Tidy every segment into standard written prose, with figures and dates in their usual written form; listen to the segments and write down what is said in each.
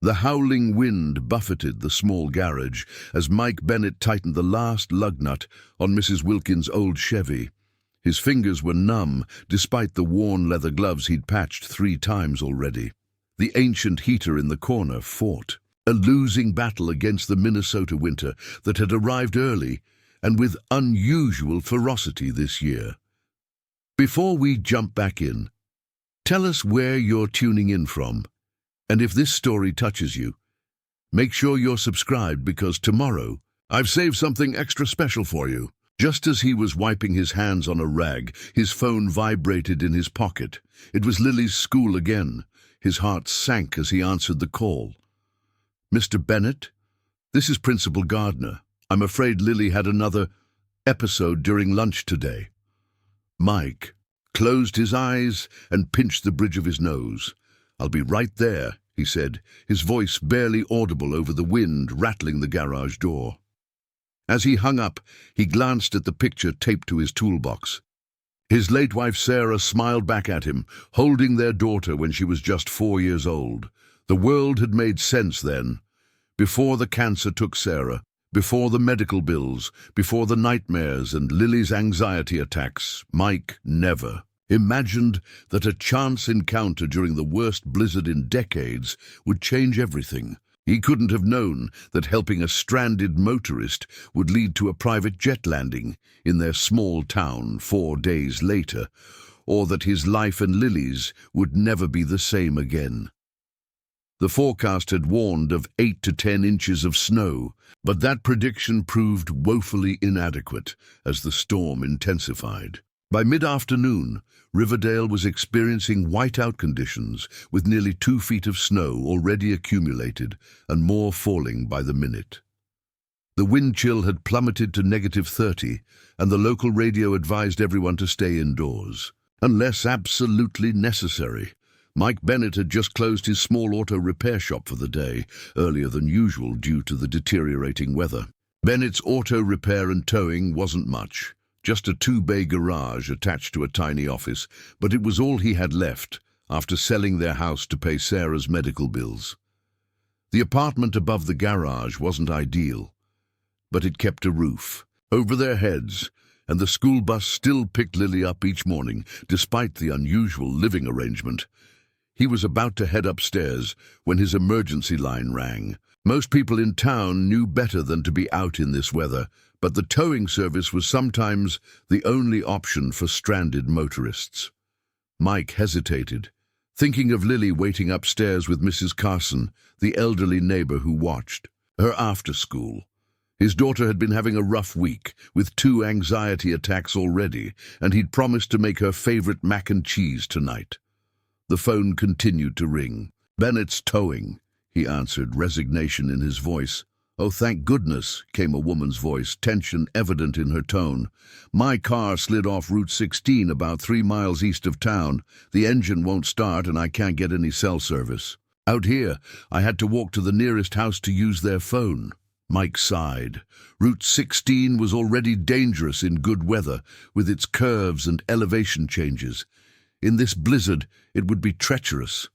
The howling wind buffeted the small garage as Mike Bennett tightened the last lug nut on Mrs. Wilkins' old Chevy. His fingers were numb, despite the worn leather gloves he'd patched 3 times already. The ancient heater in the corner fought, a losing battle against the Minnesota winter that had arrived early and with unusual ferocity this year. Before we jump back in, tell us where you're tuning in from, and if this story touches you, make sure you're subscribed because tomorrow I've saved something extra special for you. Just as he was wiping his hands on a rag, his phone vibrated in his pocket. It was Lily's school again. His heart sank as he answered the call. "Mr. Bennett, this is Principal Gardner. I'm afraid Lily had another episode during lunch today." Mike closed his eyes and pinched the bridge of his nose. "I'll be right there," he said, his voice barely audible over the wind rattling the garage door. As he hung up, he glanced at the picture taped to his toolbox. His late wife Sarah smiled back at him, holding their daughter when she was just 4 years old. The world had made sense then. Before the cancer took Sarah, before the medical bills, before the nightmares and Lily's anxiety attacks, Mike never imagined that a chance encounter during the worst blizzard in decades would change everything. He couldn't have known that helping a stranded motorist would lead to a private jet landing in their small town 4 days later, or that his life and Lily's would never be the same again. The forecast had warned of 8 to 10 inches of snow, but that prediction proved woefully inadequate as the storm intensified. By mid-afternoon, Riverdale was experiencing whiteout conditions with nearly 2 feet of snow already accumulated and more falling by the minute. The wind chill had plummeted to -30, and the local radio advised everyone to stay indoors, unless absolutely necessary. Mike Bennett had just closed his small auto repair shop for the day, earlier than usual due to the deteriorating weather. Bennett's auto repair and towing wasn't much. Just a 2-bay garage attached to a tiny office, but it was all he had left after selling their house to pay Sarah's medical bills. The apartment above the garage wasn't ideal, but it kept a roof over their heads, and the school bus still picked Lily up each morning, despite the unusual living arrangement. He was about to head upstairs when his emergency line rang. Most people in town knew better than to be out in this weather, but the towing service was sometimes the only option for stranded motorists. Mike hesitated, thinking of Lily waiting upstairs with Mrs. Carson, the elderly neighbor who watched her after school. His daughter had been having a rough week, with 2 anxiety attacks already, and he'd promised to make her favorite mac and cheese tonight. The phone continued to ring. "Bennett's towing," he answered, resignation in his voice. "Oh, thank goodness," came a woman's voice, tension evident in her tone. "My car slid off Route 16 about 3 miles east of town. The engine won't start and I can't get any cell service. Out here, I had to walk to the nearest house to use their phone." Mike sighed. Route 16 was already dangerous in good weather, with its curves and elevation changes. In this blizzard, it would be treacherous.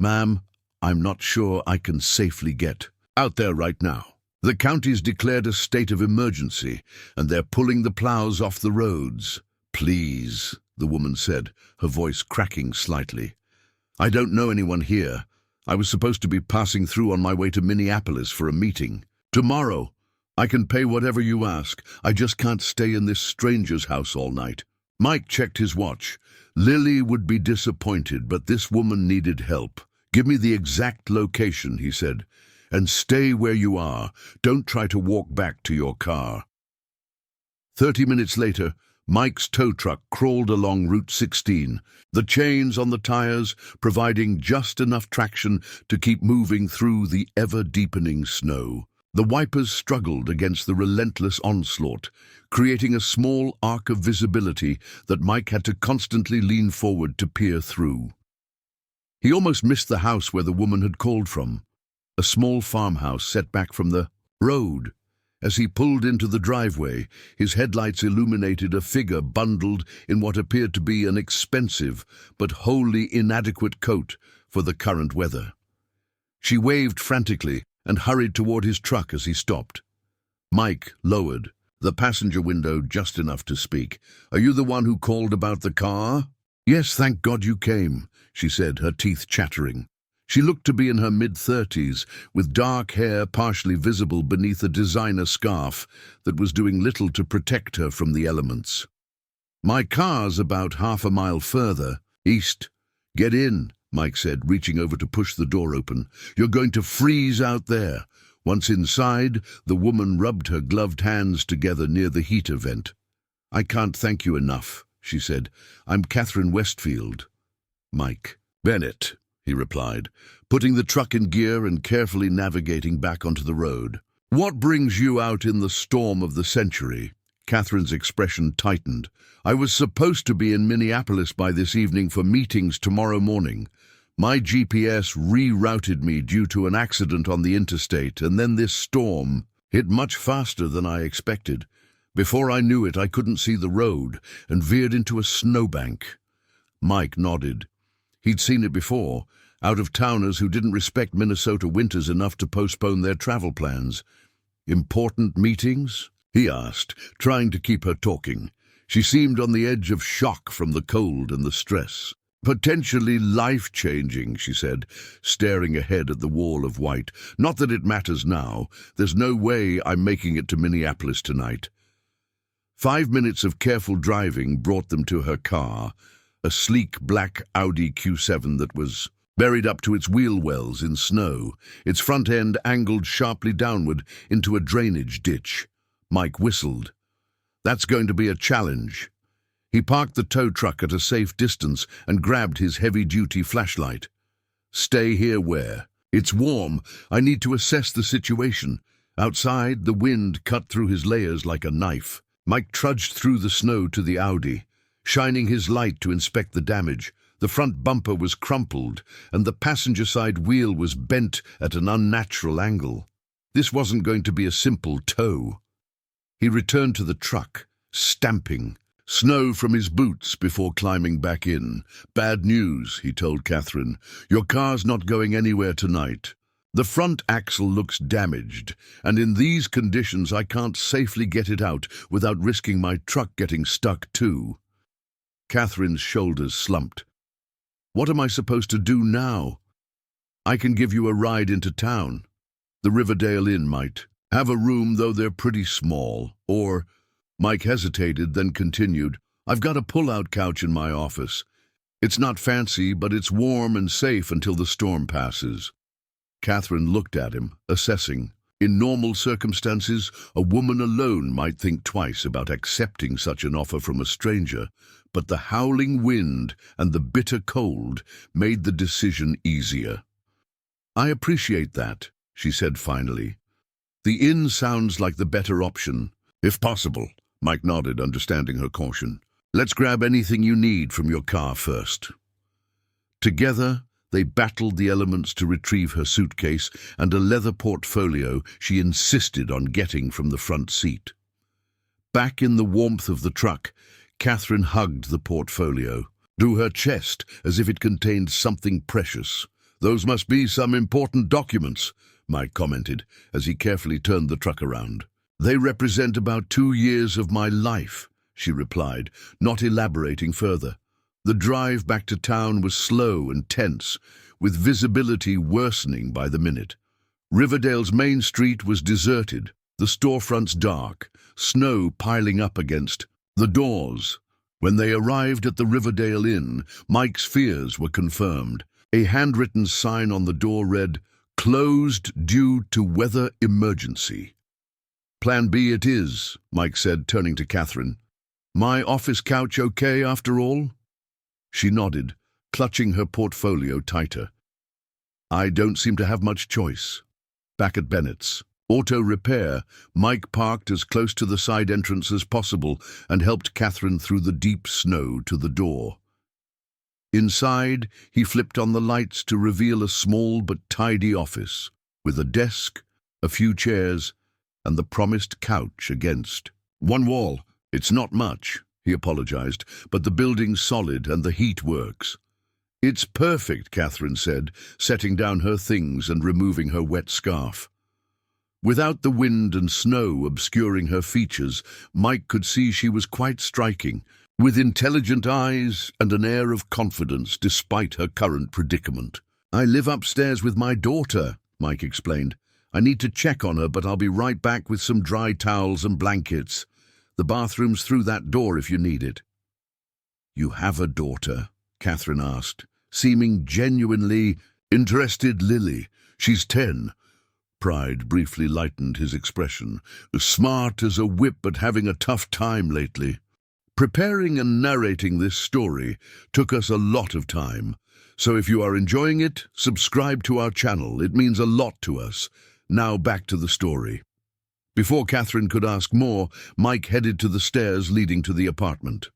"Ma'am, I'm not sure I can safely get out there right now. The county's declared a state of emergency, and they're pulling the plows off the roads." "Please," the woman said, her voice cracking slightly. "I don't know anyone here. I was supposed to be passing through on my way to Minneapolis for a meeting. Tomorrow. I can pay whatever you ask. I just can't stay in this stranger's house all night." Mike checked his watch. Lily would be disappointed, but this woman needed help. "Give me the exact location," he said, "and stay where you are. Don't try to walk back to your car." 30 minutes later, Mike's tow truck crawled along Route 16, the chains on the tires providing just enough traction to keep moving through the ever-deepening snow. The wipers struggled against the relentless onslaught, creating a small arc of visibility that Mike had to constantly lean forward to peer through. He almost missed the house where the woman had called from, a small farmhouse set back from the road. As he pulled into the driveway, his headlights illuminated a figure bundled in what appeared to be an expensive but wholly inadequate coat for the current weather. She waved frantically and hurried toward his truck as he stopped. Mike lowered the passenger window just enough to speak. "Are you the one who called about the car?" "Yes, thank God you came," she said, her teeth chattering. She looked to be in her mid-30s, with dark hair partially visible beneath a designer scarf that was doing little to protect her from the elements. "My car's about half a mile further, east." "Get in," Mike said, reaching over to push the door open. "You're going to freeze out there." Once inside, the woman rubbed her gloved hands together near the heater vent. "I can't thank you enough," she said. "I'm Catherine Westfield." "Mike Bennett," he replied, putting the truck in gear and carefully navigating back onto the road. "What brings you out in the storm of the century?" Catherine's expression tightened. "I was supposed to be in Minneapolis by this evening for meetings tomorrow morning. My GPS rerouted me due to an accident on the interstate, and then this storm hit much faster than I expected. Before I knew it, I couldn't see the road and veered into a snowbank." Mike nodded. He'd seen it before, out-of-towners who didn't respect Minnesota winters enough to postpone their travel plans. "Important meetings?" he asked, trying to keep her talking. She seemed on the edge of shock from the cold and the stress. "Potentially life-changing," she said, staring ahead at the wall of white. "Not that it matters now. There's no way I'm making it to Minneapolis tonight." 5 minutes of careful driving brought them to her car, a sleek black Audi Q7 that was buried up to its wheel wells in snow, its front end angled sharply downward into a drainage ditch. Mike whistled. "That's going to be a challenge." He parked the tow truck at a safe distance and grabbed his heavy-duty flashlight. "Stay here where? It's warm. I need to assess the situation." Outside, the wind cut through his layers like a knife. Mike trudged through the snow to the Audi, shining his light to inspect the damage. The front bumper was crumpled, and the passenger side wheel was bent at an unnatural angle. This wasn't going to be a simple tow. He returned to the truck, stamping snow from his boots before climbing back in. "Bad news," he told Catherine. "Your car's not going anywhere tonight. The front axle looks damaged, and in these conditions I can't safely get it out without risking my truck getting stuck too." Catherine's shoulders slumped. "What am I supposed to do now?" "I can give you a ride into town. The Riverdale Inn might have a room, though they're pretty small. Or—" Mike hesitated, then continued, "I've got a pull-out couch in my office. It's not fancy, but it's warm and safe until the storm passes." Catherine looked at him, assessing. In normal circumstances, a woman alone might think twice about accepting such an offer from a stranger, but the howling wind and the bitter cold made the decision easier. "I appreciate that," she said finally. "The inn sounds like the better option, if possible." Mike nodded, understanding her caution. "Let's grab anything you need from your car first." Together, they battled the elements to retrieve her suitcase and a leather portfolio she insisted on getting from the front seat. Back in the warmth of the truck, Catherine hugged the portfolio, drew her chest as if it contained something precious. "Those must be some important documents," Mike commented as he carefully turned the truck around. "They represent about 2 years of my life," she replied, not elaborating further. The drive back to town was slow and tense, with visibility worsening by the minute. Riverdale's main street was deserted, the storefronts dark, snow piling up against the doors. When they arrived at the Riverdale Inn, Mike's fears were confirmed. A handwritten sign on the door read, "Closed due to weather emergency." "Plan B it is," Mike said, turning to Catherine. "My office couch okay after all?" She nodded, clutching her portfolio tighter. "I don't seem to have much choice." Back at Bennett's auto repair, Mike parked as close to the side entrance as possible and helped Catherine through the deep snow to the door. Inside, he flipped on the lights to reveal a small but tidy office, with a desk, a few chairs, and the promised couch against one wall. "It's not much," he apologized, "but the building's solid and the heat works." "It's perfect," Catherine said, setting down her things and removing her wet scarf. Without the wind and snow obscuring her features, Mike could see she was quite striking, with intelligent eyes and an air of confidence despite her current predicament. "I live upstairs with my daughter," Mike explained. "I need to check on her, but I'll be right back with some dry towels and blankets. The bathroom's through that door if you need it." "You have a daughter?" Catherine asked, seeming genuinely interested. "Lily. She's 10. Pride briefly lightened his expression. "Smart as a whip, but having a tough time lately." Preparing and narrating this story took us a lot of time, so if you are enjoying it, subscribe to our channel. It means a lot to us. Now back to the story. Before Catherine could ask more, Mike headed to the stairs leading to the apartment.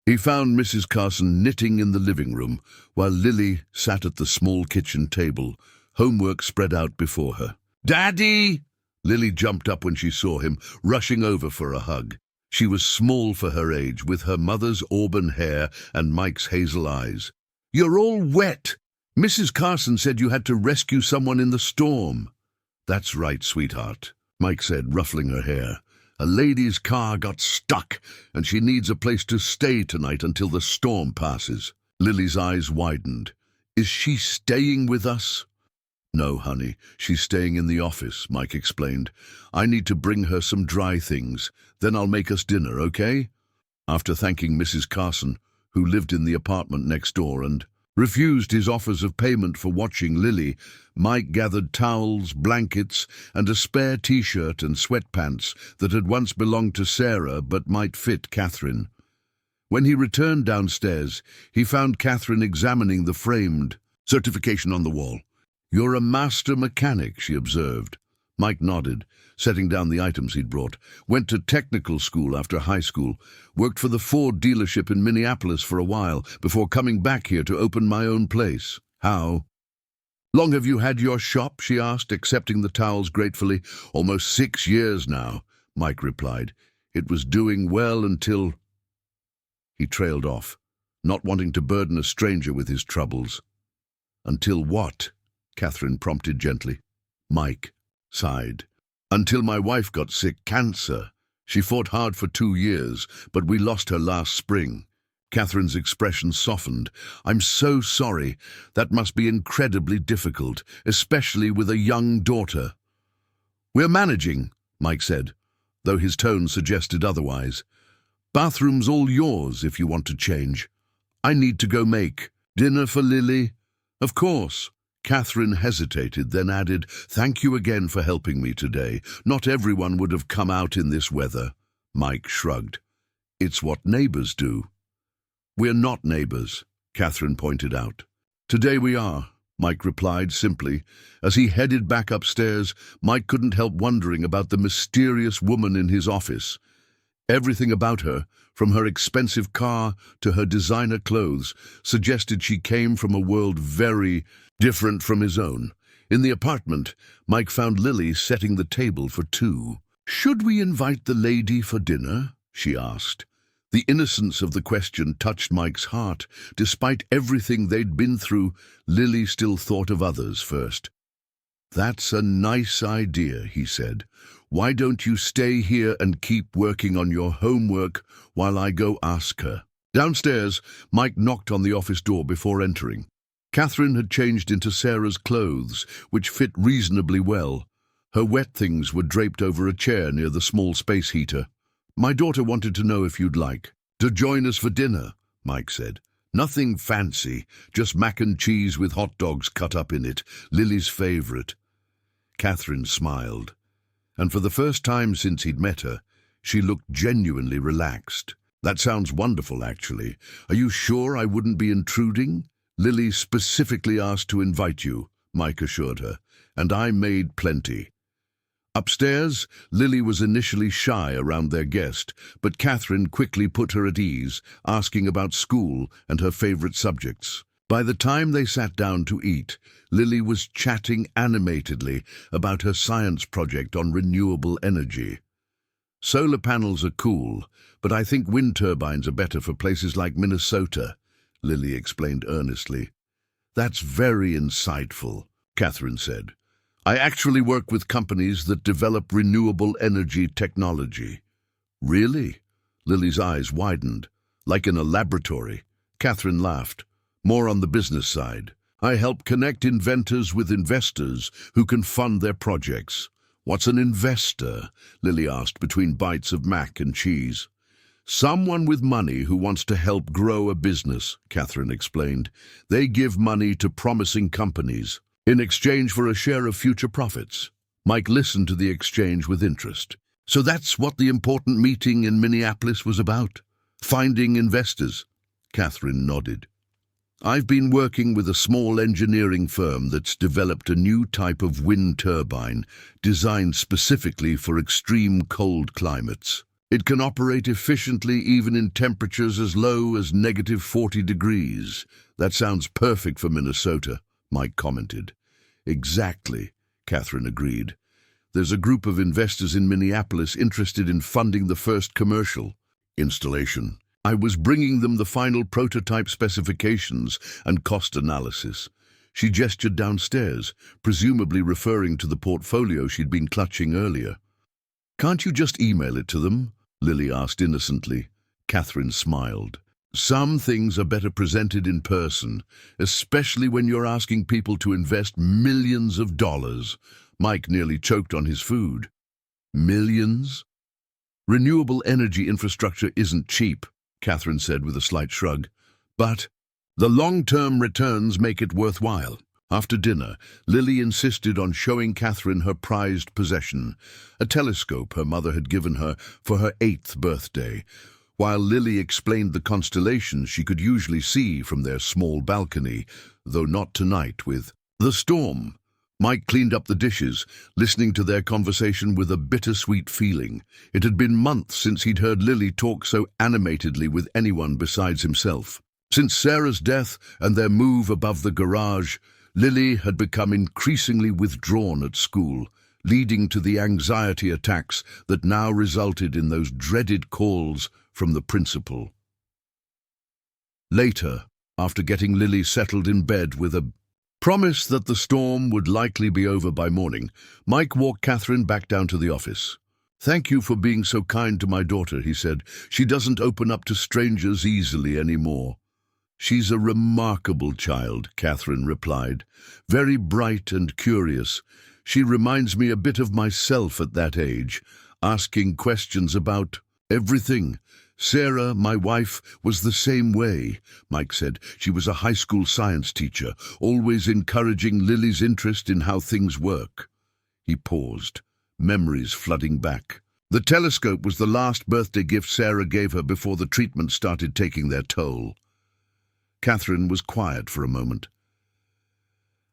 He found Mrs. Carson knitting in the living room, while Lily sat at the small kitchen table, homework spread out before her. "Daddy!" Lily jumped up when she saw him, rushing over for a hug. She was small for her age, with her mother's auburn hair and Mike's hazel eyes. "You're all wet. Mrs. Carson said you had to rescue someone in the storm." "That's right, sweetheart," Mike said, ruffling her hair. "A lady's car got stuck, and she needs a place to stay tonight until the storm passes." Lily's eyes widened. "Is she staying with us?" "No, honey, she's staying in the office," Mike explained. "I need to bring her some dry things. Then I'll make us dinner, okay?" After thanking Mrs. Carson, who lived in the apartment next door and refused his offers of payment for watching Lily, Mike gathered towels, blankets, and a spare t-shirt and sweatpants that had once belonged to Sarah but might fit Catherine. When he returned downstairs, he found Catherine examining the framed certification on the wall. "You're a master mechanic," she observed. Mike nodded, setting down the items he'd brought. "Went to technical school after high school. Worked for the Ford dealership in Minneapolis for a while before coming back here to open my own place." "How long have you had your shop?" she asked, accepting the towels gratefully. "Almost 6 years now," Mike replied. "It was doing well until—" He trailed off, not wanting to burden a stranger with his troubles. "Until what?" Catherine prompted gently. Mike sighed. "Until my wife got sick, cancer. She fought hard for 2 years, but we lost her last spring." Catherine's expression softened. "I'm so sorry. That must be incredibly difficult, especially with a young daughter." "We're managing," Mike said, though his tone suggested otherwise. "Bathroom's all yours if you want to change. I need to go make dinner for Lily." "Of course." Catherine hesitated, then added, "Thank you again for helping me today. Not everyone would have come out in this weather." Mike shrugged. "It's what neighbors do." "We're not neighbors," Catherine pointed out. "Today we are," Mike replied simply. As he headed back upstairs, Mike couldn't help wondering about the mysterious woman in his office. Everything about her, from her expensive car to her designer clothes, suggested she came from a world very different from his own. In the apartment, Mike found Lily setting the table for 2. "Should we invite the lady for dinner?" she asked. The innocence of the question touched Mike's heart. Despite everything they'd been through, Lily still thought of others first. "That's a nice idea," he said. "Why don't you stay here and keep working on your homework while I go ask her?" Downstairs, Mike knocked on the office door before entering. Catherine had changed into Sarah's clothes, which fit reasonably well. Her wet things were draped over a chair near the small space heater. "My daughter wanted to know if you'd like to join us for dinner," Mike said. "Nothing fancy, just mac and cheese with hot dogs cut up in it, Lily's favorite." Catherine smiled, and for the first time since he'd met her, she looked genuinely relaxed. "That sounds wonderful, actually. Are you sure I wouldn't be intruding?" "Lily specifically asked to invite you," Mike assured her, "and I made plenty." Upstairs, Lily was initially shy around their guest, but Catherine quickly put her at ease, asking about school and her favorite subjects. By the time they sat down to eat, Lily was chatting animatedly about her science project on renewable energy. "Solar panels are cool, but I think wind turbines are better for places like Minnesota," Lily explained earnestly. That's very insightful, Catherine said. I actually work with companies that develop renewable energy technology. Really? Lily's eyes widened. Like in a laboratory. Catherine laughed. More on the business side. I help connect inventors with investors who can fund their projects. What's an investor? Lily asked between bites of mac and cheese. Someone with money who wants to help grow a business, Catherine explained. They give money to promising companies in exchange for a share of future profits. Mike listened to the exchange with interest. So that's what the important meeting in Minneapolis was about? Finding investors? Catherine nodded. I've been working with a small engineering firm that's developed a new type of wind turbine designed specifically for extreme cold climates. It can operate efficiently even in temperatures as low as -40 degrees. That sounds perfect for Minnesota, Mike commented. Exactly, Catherine agreed. There's a group of investors in Minneapolis interested in funding the first commercial installation. I was bringing them the final prototype specifications and cost analysis. She gestured downstairs, presumably referring to the portfolio she'd been clutching earlier. Can't you just email it to them? Lily asked innocently. Catherine smiled. Some things are better presented in person, especially when you're asking people to invest millions of dollars. Mike nearly choked on his food. Millions? Renewable energy infrastructure isn't cheap, Catherine said with a slight shrug. But the long-term returns make it worthwhile. After dinner, Lily insisted on showing Catherine her prized possession, a telescope her mother had given her for her 8th birthday, while Lily explained the constellations she could usually see from their small balcony, though not tonight with the storm. Mike cleaned up the dishes, listening to their conversation with a bittersweet feeling. It had been months since he'd heard Lily talk so animatedly with anyone besides himself. Since Sarah's death and their move above the garage, Lily had become increasingly withdrawn at school, leading to the anxiety attacks that now resulted in those dreaded calls from the principal. Later, after getting Lily settled in bed with a promise that the storm would likely be over by morning, Mike walked Catherine back down to the office. Thank you for being so kind to my daughter, he said. She doesn't open up to strangers easily anymore. She's a remarkable child, Catherine replied. Very bright and curious. She reminds me a bit of myself at that age, asking questions about everything. Sarah, my wife, was the same way, Mike said. She was a high school science teacher, always encouraging Lily's interest in how things work. He paused, memories flooding back. The telescope was the last birthday gift Sarah gave her before the treatment started taking their toll. Catherine was quiet for a moment.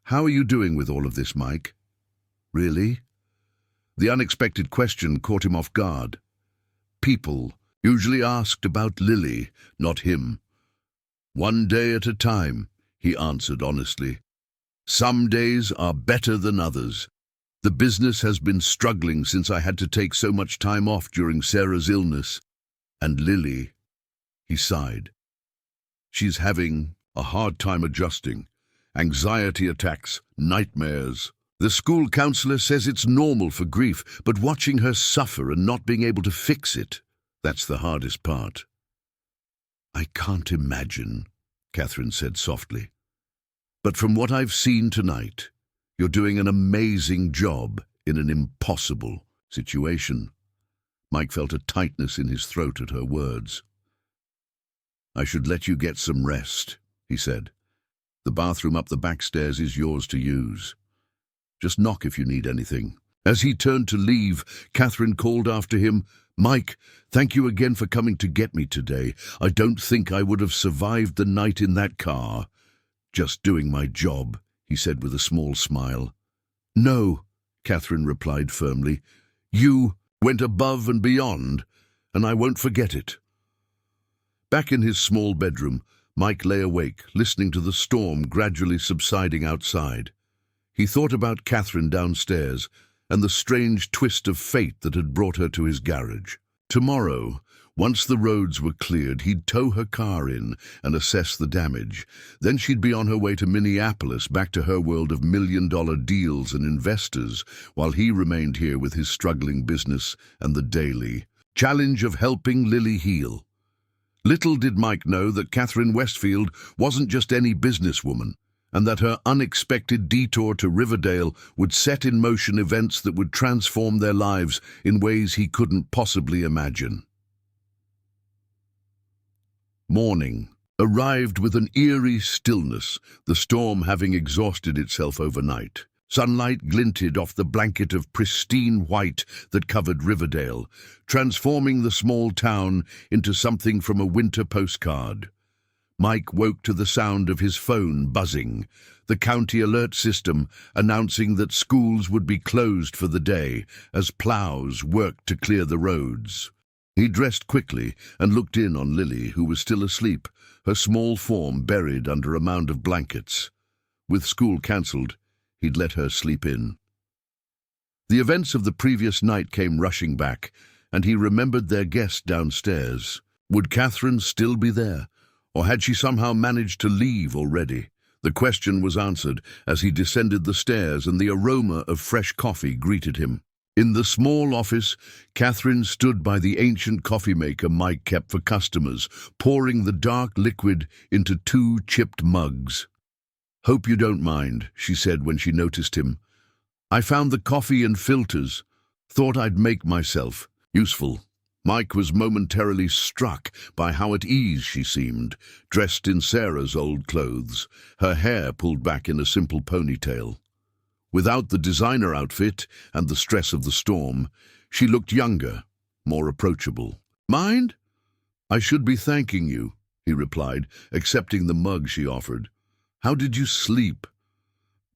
How are you doing with all of this, Mike? Really? The unexpected question caught him off guard. People usually asked about Lily, not him. One day at a time, he answered honestly. Some days are better than others. The business has been struggling since I had to take so much time off during Sarah's illness. And Lily, he sighed. She's having a hard time adjusting. Anxiety attacks, nightmares. The school counselor says it's normal for grief, but watching her suffer and not being able to fix it, that's the hardest part. I can't imagine, Catherine said softly. But from what I've seen tonight, you're doing an amazing job in an impossible situation. Mike felt a tightness in his throat at her words. I should let you get some rest, he said. The bathroom up the back stairs is yours to use. Just knock if you need anything. As he turned to leave, Catherine called after him, Mike, thank you again for coming to get me today. I don't think I would have survived the night in that car. Just doing my job, he said with a small smile. No, Catherine replied firmly. You went above and beyond, and I won't forget it. Back in his small bedroom, Mike lay awake, listening to the storm gradually subsiding outside. He thought about Catherine downstairs and the strange twist of fate that had brought her to his garage. Tomorrow, Once the roads were cleared, he'd tow her car in and assess the damage. Then she'd be on her way to Minneapolis, back to her world of million-dollar deals and investors, while he remained here with his struggling business and the daily challenge of helping Lily heal. Little did Mike know that Catherine Westfield wasn't just any businesswoman, and that her unexpected detour to Riverdale would set in motion events that would transform their lives in ways he couldn't possibly imagine. Morning arrived with an eerie stillness, the storm having exhausted itself overnight. Sunlight glinted off the blanket of pristine white that covered Riverdale, transforming the small town into something from a winter postcard. Mike woke to the sound of his phone buzzing, the county alert system announcing that schools would be closed for the day as plows worked to clear the roads. He dressed quickly and looked in on Lily, who was still asleep, her small form buried under a mound of blankets. With school cancelled, he'd let her sleep in. The events of the previous night came rushing back, and he remembered their guest downstairs. Would Catherine still be there, or had she somehow managed to leave already? The question was answered as he descended the stairs, and the aroma of fresh coffee greeted him. In the small office, Catherine stood by the ancient coffee maker Mike kept for customers, pouring the dark liquid into 2 chipped mugs. "Hope you don't mind," she said when she noticed him. "I found the coffee and filters. Thought I'd make myself useful." Mike was momentarily struck by how at ease she seemed, dressed in Sarah's old clothes, her hair pulled back in a simple ponytail. Without the designer outfit and the stress of the storm, she looked younger, more approachable. "Mind? I should be thanking you," he replied, accepting the mug she offered. "How did you sleep?"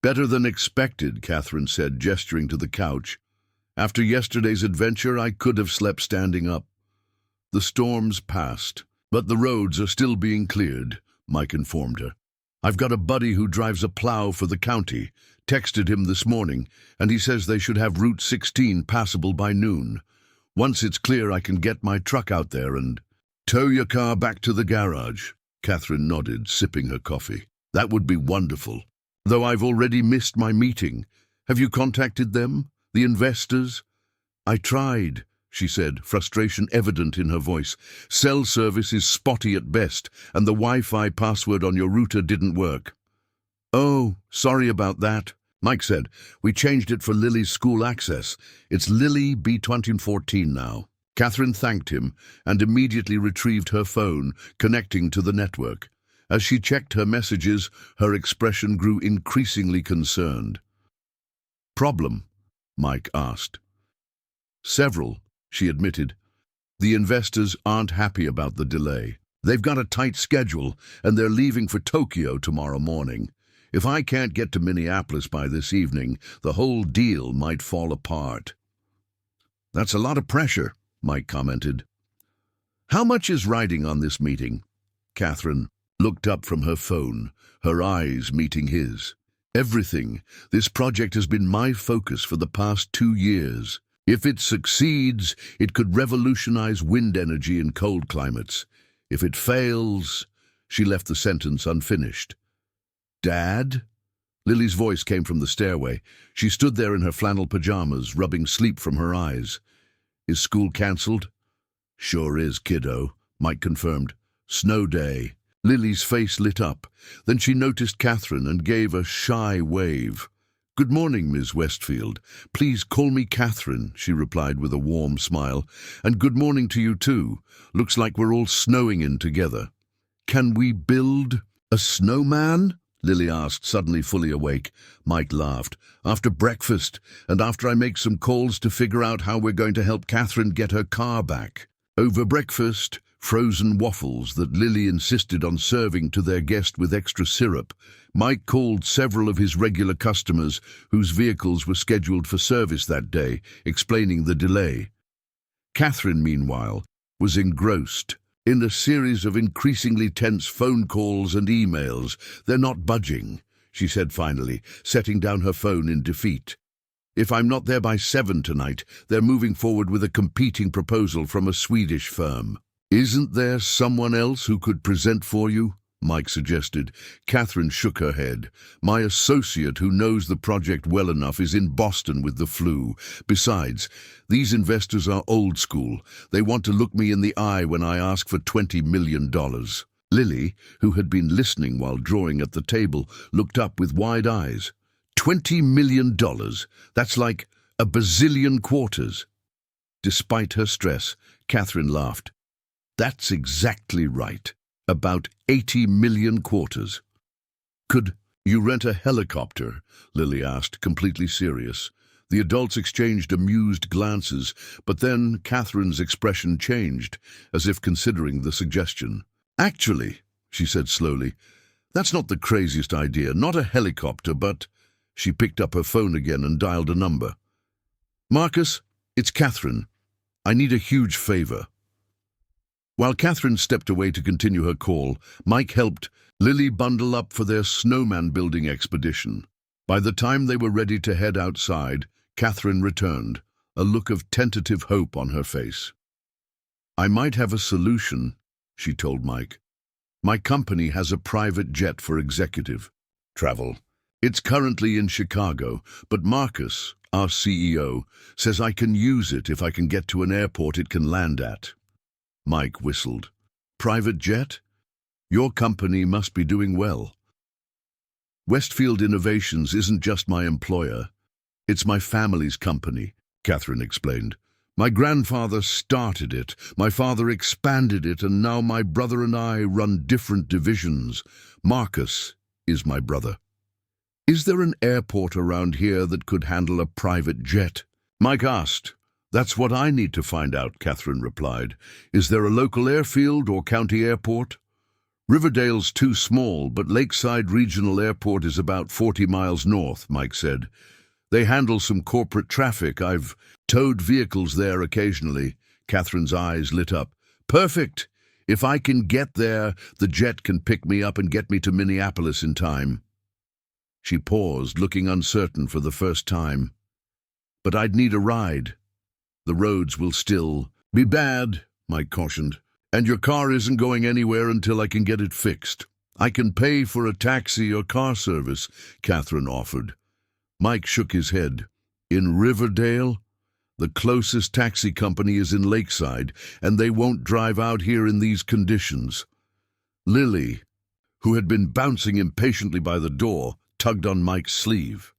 "Better than expected," Catherine said, gesturing to the couch. "After yesterday's adventure, I could have slept standing up." "The storm's passed, but the roads are still being cleared," Mike informed her. "I've got a buddy who drives a plow for the county. Texted him this morning, and he says they should have Route 16 passable by noon. Once it's clear, I can get my truck out there and tow your car back to the garage." Catherine nodded, sipping her coffee. "That would be wonderful. Though I've already missed my meeting. Have you contacted them? The investors?" "I tried," she said, frustration evident in her voice. "Cell service is spotty at best, and the Wi-Fi password on your router didn't work." "Oh, sorry about that," Mike said. "We changed it for Lily's school access. It's Lily B2014 now." Catherine thanked him and immediately retrieved her phone, connecting to the network. As she checked her messages, her expression grew increasingly concerned. "Problem?" Mike asked. "Several," she admitted. "The investors aren't happy about the delay. They've got a tight schedule, and they're leaving for Tokyo tomorrow morning. If I can't get to Minneapolis by this evening, the whole deal might fall apart." "That's a lot of pressure," Mike commented. "How much is riding on this meeting?" Catherine looked up from her phone, her eyes meeting his. "Everything. This project has been my focus for the past 2 years. If it succeeds, it could revolutionize wind energy in cold climates. If it fails—" She left the sentence unfinished. "Dad?" Lily's voice came from the stairway. She stood there in her flannel pajamas, rubbing sleep from her eyes. "Is school cancelled?" "Sure is, kiddo," Mike confirmed. "Snow day." Lily's face lit up. Then she noticed Catherine and gave a shy wave. "Good morning, Ms. Westfield. Please call me Catherine," she replied with a warm smile. "And good morning to you too. Looks like we're all snowing in together." "Can we build a snowman?" Lily asked, suddenly fully awake. Mike laughed. "After breakfast, and after I make some calls to figure out how we're going to help Catherine get her car back." Over breakfast, frozen waffles that Lily insisted on serving to their guest with extra syrup, Mike called several of his regular customers whose vehicles were scheduled for service that day, explaining the delay. Catherine, meanwhile, was engrossed in a series of increasingly tense phone calls and emails. "They're not budging," she said finally, setting down her phone in defeat. "If I'm not there by 7 tonight, they're moving forward with a competing proposal from a Swedish firm." Isn't there someone else who could present for you? Mike suggested. Catherine shook her head. My associate who knows the project well enough is in Boston with the flu. Besides, these investors are old school. They want to look me in the eye when I ask for $20 million. Lily, who had been listening while drawing at the table, looked up with wide eyes. $20 million? That's like a bazillion quarters. Despite her stress, Catherine laughed. That's exactly right. About 80 million quarters. Could you rent a helicopter? Lily asked, completely serious. The adults exchanged amused glances, but then Catherine's expression changed, as if considering the suggestion. Actually, she said slowly, that's not the craziest idea. Not a helicopter, but... She picked up her phone again and dialed a number. Marcus, it's Catherine. I need a huge favor. While Catherine stepped away to continue her call, Mike helped Lily bundle up for their snowman building expedition. By the time they were ready to head outside, Catherine returned, a look of tentative hope on her face. I might have a solution, she told Mike. My company has a private jet for executive travel. It's currently in Chicago, but Marcus, our CEO, says I can use it if I can get to an airport it can land at. Mike whistled. Private jet? Your company must be doing well. Westfield Innovations isn't just my employer. It's my family's company, Catherine explained. My grandfather started it, my father expanded it, and now my brother and I run different divisions. Marcus is my brother. Is there an airport around here that could handle a private jet? Mike asked. That's what I need to find out, Catherine replied. Is there a local airfield or county airport? Riverdale's too small, but Lakeside Regional Airport is about 40 miles north, Mike said. They handle some corporate traffic. I've towed vehicles there occasionally. Catherine's eyes lit up. Perfect! If I can get there, the jet can pick me up and get me to Minneapolis in time. She paused, looking uncertain for the first time. But I'd need a ride. The roads will still be bad, Mike cautioned. And your car isn't going anywhere until I can get it fixed. I can pay for a taxi or car service, Catherine offered. Mike shook his head. In Riverdale? The closest taxi company is in Lakeside, and they won't drive out here in these conditions. Lily, who had been bouncing impatiently by the door, tugged on Mike's sleeve.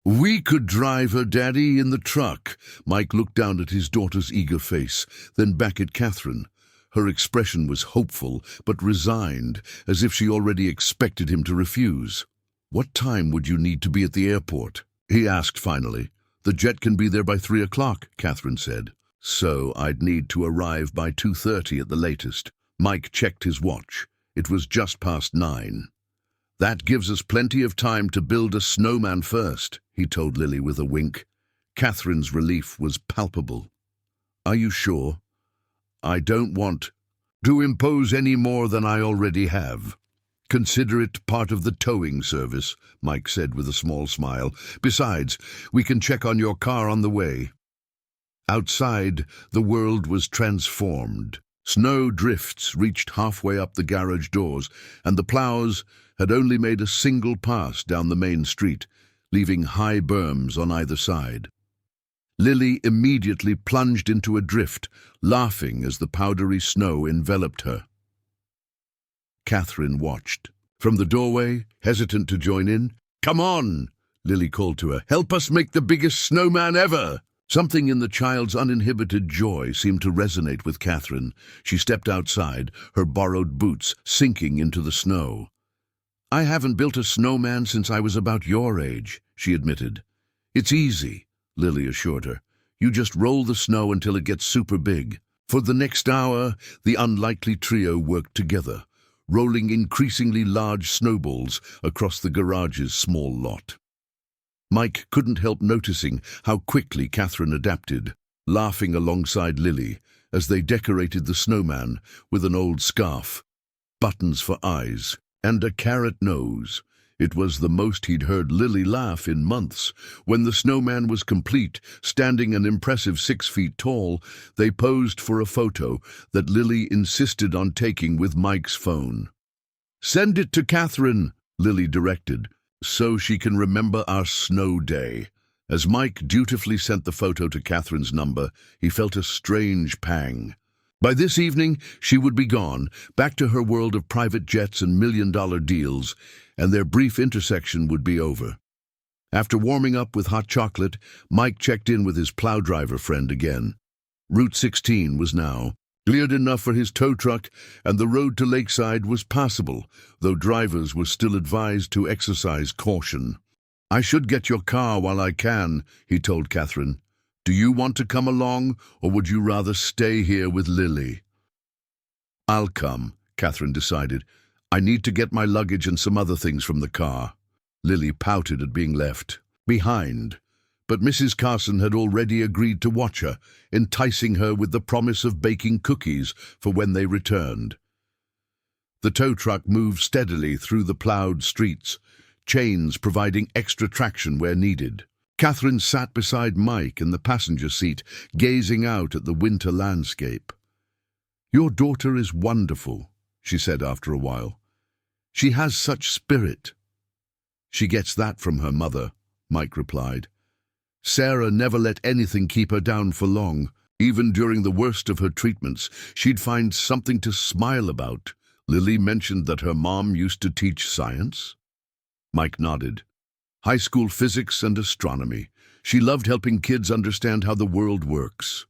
We could drive her, Daddy, in the truck. Mike looked down at his daughter's eager face, then back at Catherine. Her expression was hopeful, but resigned, as if she already expected him to refuse. What time would you need to be at the airport? He asked finally. The jet can be there by 3 o'clock, Catherine said. So I'd need to arrive by 2:30 at the latest. Mike checked his watch. It was just past 9. That gives us plenty of time to build a snowman first, he told Lily with a wink. Catherine's relief was palpable. Are you sure? I don't want to impose any more than I already have. Consider it part of the towing service, Mike said with a small smile. Besides, we can check on your car on the way. Outside, the world was transformed. Snow drifts reached halfway up the garage doors, and the plows had only made a single pass down the main street, leaving high berms on either side. Lily immediately plunged into a drift, laughing as the powdery snow enveloped her. Catherine watched. From the doorway, hesitant to join in, "Come on," Lily called to her. "Help us make the biggest snowman ever." Something in the child's uninhibited joy seemed to resonate with Catherine. She stepped outside, her borrowed boots sinking into the snow. "I haven't built a snowman since I was about your age," she admitted. "It's easy," Lily assured her. "You just roll the snow until it gets super big." For the next hour, the unlikely trio worked together, rolling increasingly large snowballs across the garage's small lot. Mike couldn't help noticing how quickly Catherine adapted, laughing alongside Lily as they decorated the snowman with an old scarf, buttons for eyes, and a carrot nose. It was the most he'd heard Lily laugh in months. When the snowman was complete, standing an impressive 6 feet tall, they posed for a photo that Lily insisted on taking with Mike's phone. "Send it to Catherine," Lily directed, "so she can remember our snow day." As Mike dutifully sent the photo to Catherine's number, he felt a strange pang. By this evening, she would be gone, back to her world of private jets and million-dollar deals, and their brief intersection would be over. After warming up with hot chocolate, Mike checked in with his plow driver friend again. Route 16 was now cleared enough for his tow truck, and the road to Lakeside was passable, though drivers were still advised to exercise caution. "I should get your car while I can," he told Catherine. "Do you want to come along, or would you rather stay here with Lily?" "I'll come," Catherine decided. "I need to get my luggage and some other things from the car." Lily pouted at being left behind, but Mrs. Carson had already agreed to watch her, enticing her with the promise of baking cookies for when they returned. The tow truck moved steadily through the plowed streets, chains providing extra traction where needed. Catherine sat beside Mike in the passenger seat, gazing out at the winter landscape. "Your daughter is wonderful," she said after a while. "She has such spirit." "She gets that from her mother," Mike replied. "Sarah never let anything keep her down for long. Even during the worst of her treatments, she'd find something to smile about." Lily mentioned that her mom used to teach science. Mike nodded. "High school physics and astronomy. She loved helping kids understand how the world works."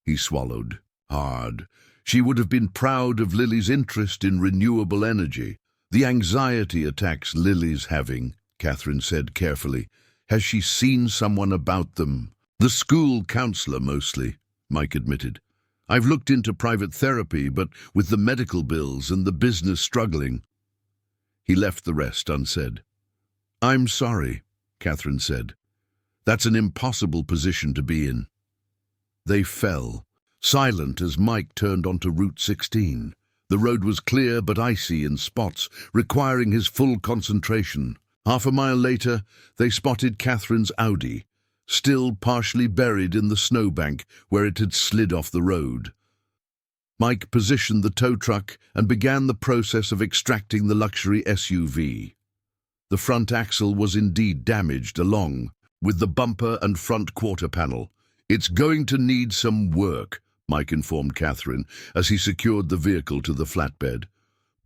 He swallowed hard. She would have been proud of Lily's interest in renewable energy. "The anxiety attacks Lily's having," Catherine said carefully. "Has she seen someone about them?" "The school counselor mostly," Mike admitted. "I've looked into private therapy, but with the medical bills and the business struggling." He left the rest unsaid. "I'm sorry," Catherine said. "That's an impossible position to be in." They fell, silent as Mike turned onto Route 16. The road was clear but icy in spots, requiring his full concentration. Half a mile later, they spotted Catherine's Audi, still partially buried in the snowbank where it had slid off the road. Mike positioned the tow truck and began the process of extracting the luxury SUV. The front axle was indeed damaged along with the bumper and front quarter panel. "It's going to need some work," Mike informed Catherine as he secured the vehicle to the flatbed.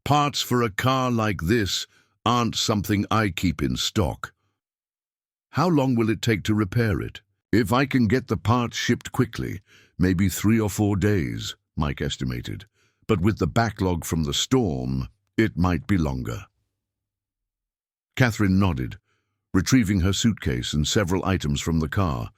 "Parts for a car like this aren't something I keep in stock." "How long will it take to repair it?" "If I can get the parts shipped quickly, maybe 3 or 4 days, Mike estimated. But with the backlog from the storm, it might be longer." Catherine nodded, retrieving her suitcase and several items from the car,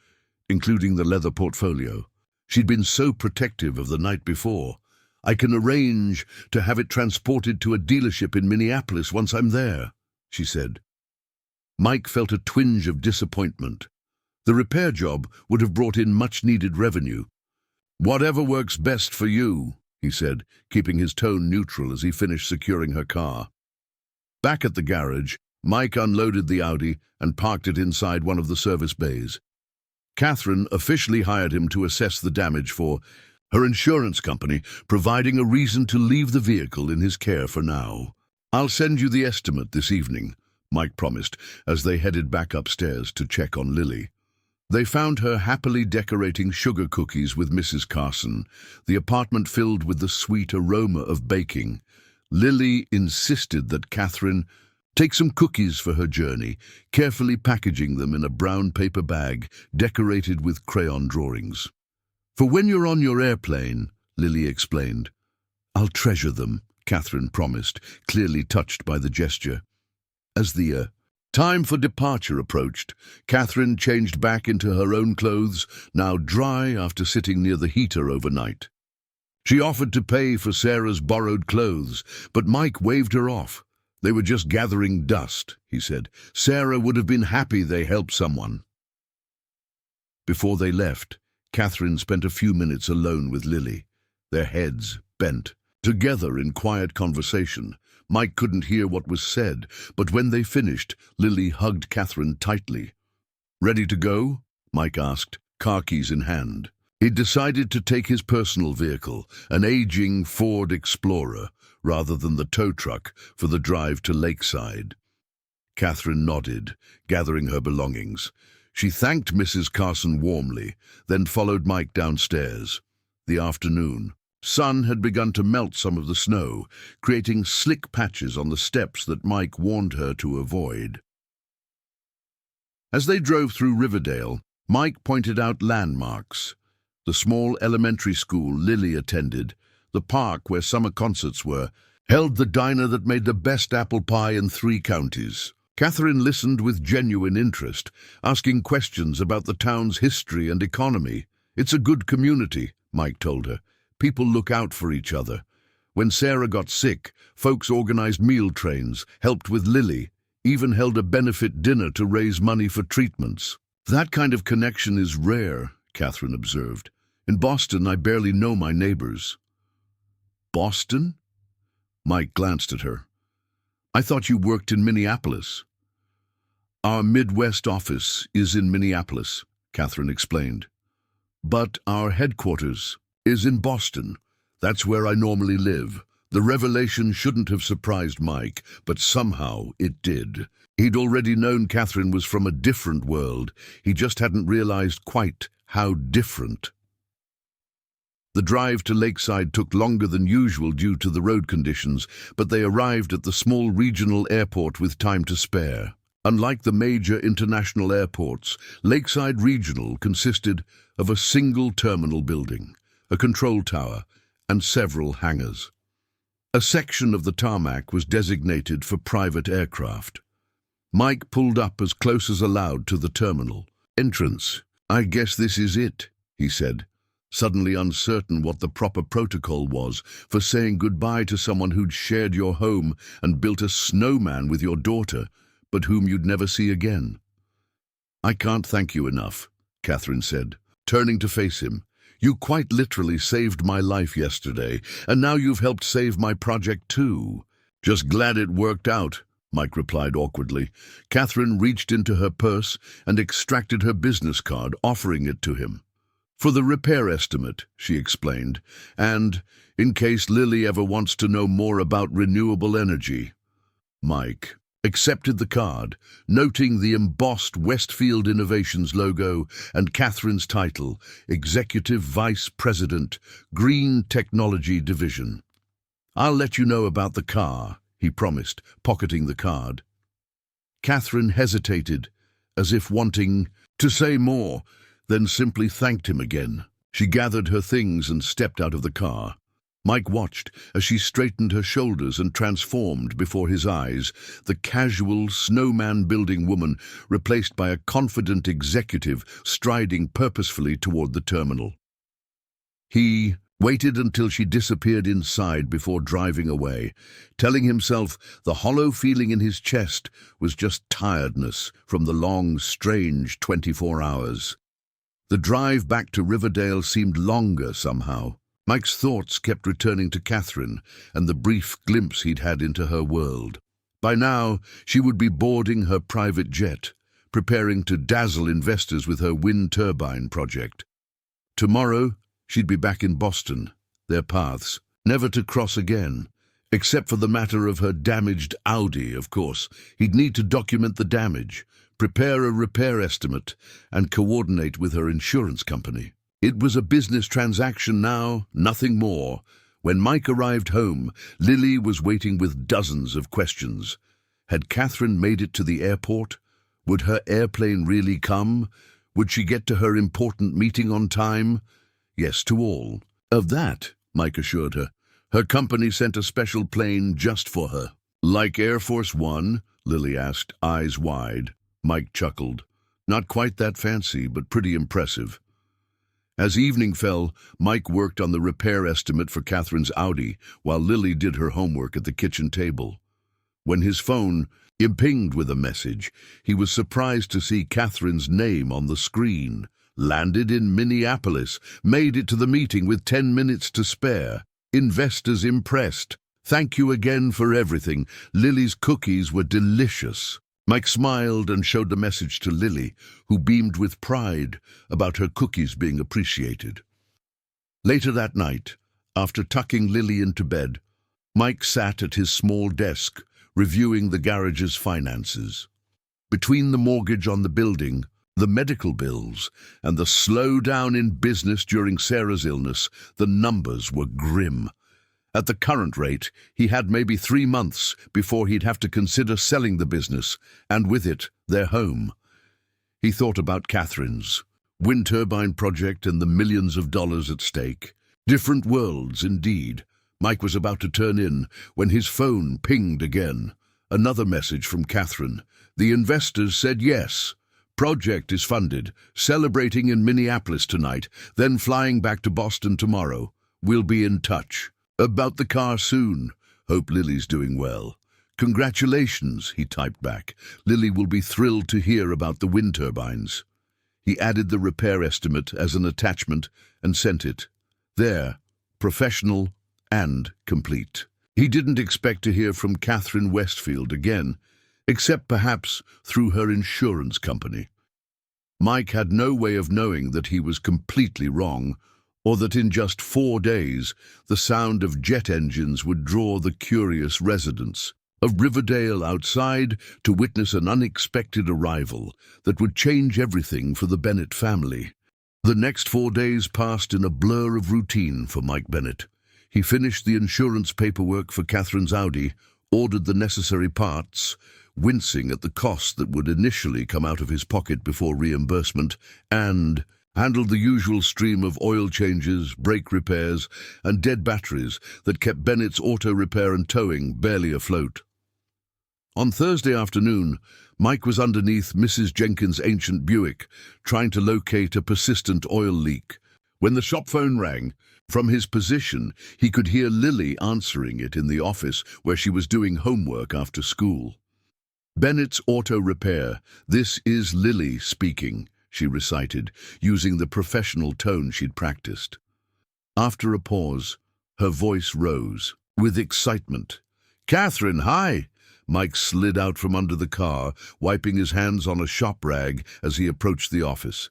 including the leather portfolio. She'd been so protective of the night before. "I can arrange to have it transported to a dealership in Minneapolis once I'm there," she said. Mike felt a twinge of disappointment. The repair job would have brought in much-needed revenue. "Whatever works best for you," he said, keeping his tone neutral as he finished securing her car. Back at the garage, Mike unloaded the Audi and parked it inside one of the service bays. Catherine officially hired him to assess the damage for her insurance company, providing a reason to leave the vehicle in his care for now. "I'll send you the estimate this evening," Mike promised as they headed back upstairs to check on Lily. They found her happily decorating sugar cookies with Mrs. Carson, the apartment filled with the sweet aroma of baking. Lily insisted that Catherine take some cookies for her journey, carefully packaging them in a brown paper bag decorated with crayon drawings. "For when you're on your airplane," Lily explained. "I'll treasure them," Catherine promised, clearly touched by the gesture. As the time for departure approached, Catherine changed back into her own clothes, now dry after sitting near the heater overnight. She offered to pay for Sarah's borrowed clothes, but Mike waved her off. "They were just gathering dust," he said. "Sarah would have been happy they helped someone." Before they left, Catherine spent a few minutes alone with Lily, their heads bent, together in quiet conversation. Mike couldn't hear what was said, but when they finished, Lily hugged Catherine tightly. "Ready to go?" Mike asked, car keys in hand. He'd decided to take his personal vehicle, an aging Ford Explorer, rather than the tow truck, for the drive to Lakeside. Catherine nodded, gathering her belongings. She thanked Mrs. Carson warmly, then followed Mike downstairs. The afternoon. Sun had begun to melt some of the snow, creating slick patches on the steps that Mike warned her to avoid. As they drove through Riverdale, Mike pointed out landmarks. The small elementary school Lily attended, the park where summer concerts were, held the diner that made the best apple pie in 3 counties. Catherine listened with genuine interest, asking questions about the town's history and economy. "It's a good community," Mike told her. "People look out for each other. When Sarah got sick, folks organized meal trains, helped with Lily, even held a benefit dinner to raise money for treatments." "That kind of connection is rare," Catherine observed. "In Boston, I barely know my neighbors." "Boston?" Mike glanced at her. "I thought you worked in Minneapolis." "Our Midwest office is in Minneapolis," Catherine explained. "But our headquarters is in Boston. That's where I normally live." The revelation shouldn't have surprised Mike, but somehow it did. He'd already known Catherine was from a different world. He just hadn't realized quite how different. The drive to Lakeside took longer than usual due to the road conditions, but they arrived at the small regional airport with time to spare. Unlike the major international airports, Lakeside Regional consisted of a single terminal building, a control tower, and several hangars. A section of the tarmac was designated for private aircraft. Mike pulled up as close as allowed to the terminal. "Entrance. I guess this is it," he said, suddenly uncertain what the proper protocol was for saying goodbye to someone who'd shared your home and built a snowman with your daughter, but whom you'd never see again. "I can't thank you enough," Catherine said, turning to face him. "You quite literally saved my life yesterday, and now you've helped save my project too." "Just glad it worked out," Mike replied awkwardly. Catherine reached into her purse and extracted her business card, offering it to him. "For the repair estimate," she explained, "and in case Lily ever wants to know more about renewable energy." Mike accepted the card, noting the embossed Westfield Innovations logo and Catherine's title, Executive Vice President, Green Technology Division. "I'll let you know about the car," he promised, pocketing the card. Catherine hesitated, as if wanting to say more, then simply thanked him again. She gathered her things and stepped out of the car. Mike watched as she straightened her shoulders and transformed before his eyes, the casual snowman-building woman replaced by a confident executive striding purposefully toward the terminal. He waited until she disappeared inside before driving away, telling himself the hollow feeling in his chest was just tiredness from the long, strange 24 hours. The drive back to Riverdale seemed longer somehow. Mike's thoughts kept returning to Catherine and the brief glimpse he'd had into her world. By now, she would be boarding her private jet, preparing to dazzle investors with her wind turbine project. Tomorrow, she'd be back in Boston, their paths, never to cross again. Except for the matter of her damaged Audi, of course. He'd need to document the damage, prepare a repair estimate, and coordinate with her insurance company. It was a business transaction now, nothing more. When Mike arrived home, Lily was waiting with dozens of questions. Had Catherine made it to the airport? Would her airplane really come? Would she get to her important meeting on time? Yes to all. Of that, Mike assured her. Her company sent a special plane just for her. "Like Air Force One?" Lily asked, eyes wide. Mike chuckled. "Not quite that fancy, but pretty impressive." As evening fell, Mike worked on the repair estimate for Catherine's Audi, while Lily did her homework at the kitchen table. When his phone pinged with a message, he was surprised to see Catherine's name on the screen. Landed in Minneapolis, made it to the meeting with 10 minutes to spare. Investors impressed. Thank you again for everything. Lily's cookies were delicious. Mike smiled and showed the message to Lily, who beamed with pride about her cookies being appreciated. Later that night, after tucking Lily into bed, Mike sat at his small desk, reviewing the garage's finances. Between the mortgage on the building, the medical bills, and the slowdown in business during Sarah's illness, the numbers were grim. At the current rate, he had maybe 3 months before he'd have to consider selling the business, and with it, their home. He thought about Catherine's wind turbine project and the millions of dollars at stake. Different worlds, indeed. Mike was about to turn in when his phone pinged again. Another message from Catherine. The investors said yes. Project is funded, celebrating in Minneapolis tonight, then flying back to Boston tomorrow. We'll be in touch. About the car soon. Hope Lily's doing well. Congratulations, he typed back. Lily will be thrilled to hear about the wind turbines. He added the repair estimate as an attachment and sent it. There, professional and complete. He didn't expect to hear from Catherine Westfield again, except perhaps through her insurance company. Mike had no way of knowing that he was completely wrong, or that in just 4 days the sound of jet engines would draw the curious residents of Riverdale outside to witness an unexpected arrival that would change everything for the Bennett family. The next 4 days passed in a blur of routine for Mike Bennett. He finished the insurance paperwork for Catherine's Audi, ordered the necessary parts, wincing at the cost that would initially come out of his pocket before reimbursement, and handled the usual stream of oil changes, brake repairs, and dead batteries that kept Bennett's auto repair and towing barely afloat. On Thursday afternoon, Mike was underneath Mrs. Jenkins' ancient Buick, trying to locate a persistent oil leak. When the shop phone rang, from his position, he could hear Lily answering it in the office where she was doing homework after school. Bennett's Auto Repair. This is Lily speaking, she recited, using the professional tone she'd practiced. After a pause, her voice rose with excitement. Catherine, hi! Mike slid out from under the car, wiping his hands on a shop rag as he approached the office.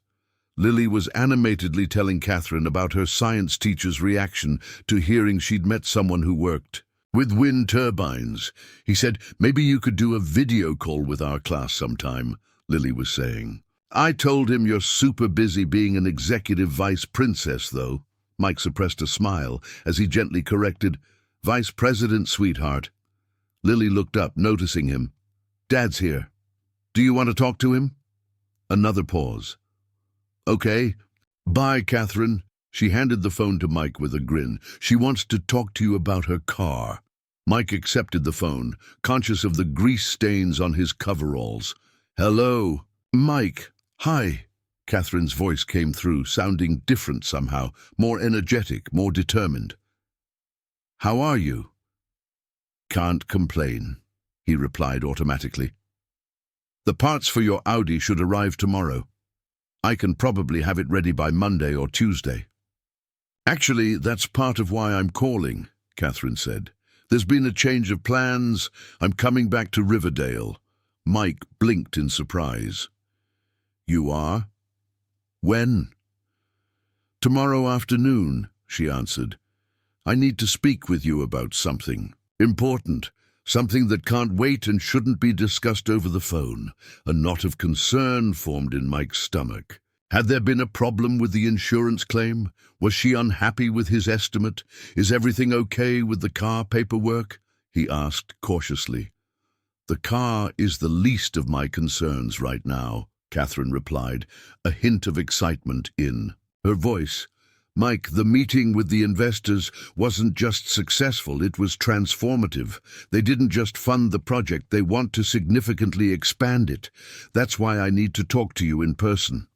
Lily was animatedly telling Catherine about her science teacher's reaction to hearing she'd met someone who worked with wind turbines. He said, maybe you could do a video call with our class sometime, Lily was saying. I told him you're super busy being an executive vice princess, though. Mike suppressed a smile as he gently corrected, Vice President, sweetheart. Lily looked up, noticing him. Dad's here. Do you want to talk to him? Another pause. Okay. Bye, Catherine. She handed the phone to Mike with a grin. She wants to talk to you about her car. Mike accepted the phone, conscious of the grease stains on his coveralls. Hello. Mike. Hi. Catherine's voice came through, sounding different somehow, more energetic, more determined. How are you? Can't complain, he replied automatically. The parts for your Audi should arrive tomorrow. I can probably have it ready by Monday or Tuesday. Actually, that's part of why I'm calling, Catherine said. There's been a change of plans. I'm coming back to Riverdale. Mike blinked in surprise. You are? When? Tomorrow afternoon, she answered. I need to speak with you about something. Important. Something that can't wait and shouldn't be discussed over the phone. A knot of concern formed in Mike's stomach. Had there been a problem with the insurance claim? Was she unhappy with his estimate? Is everything okay with the car paperwork? He asked cautiously. The car is the least of my concerns right now, Catherine replied, a hint of excitement in her voice. Mike, the meeting with the investors wasn't just successful, it was transformative. They didn't just fund the project, they want to significantly expand it. That's why I need to talk to you in person.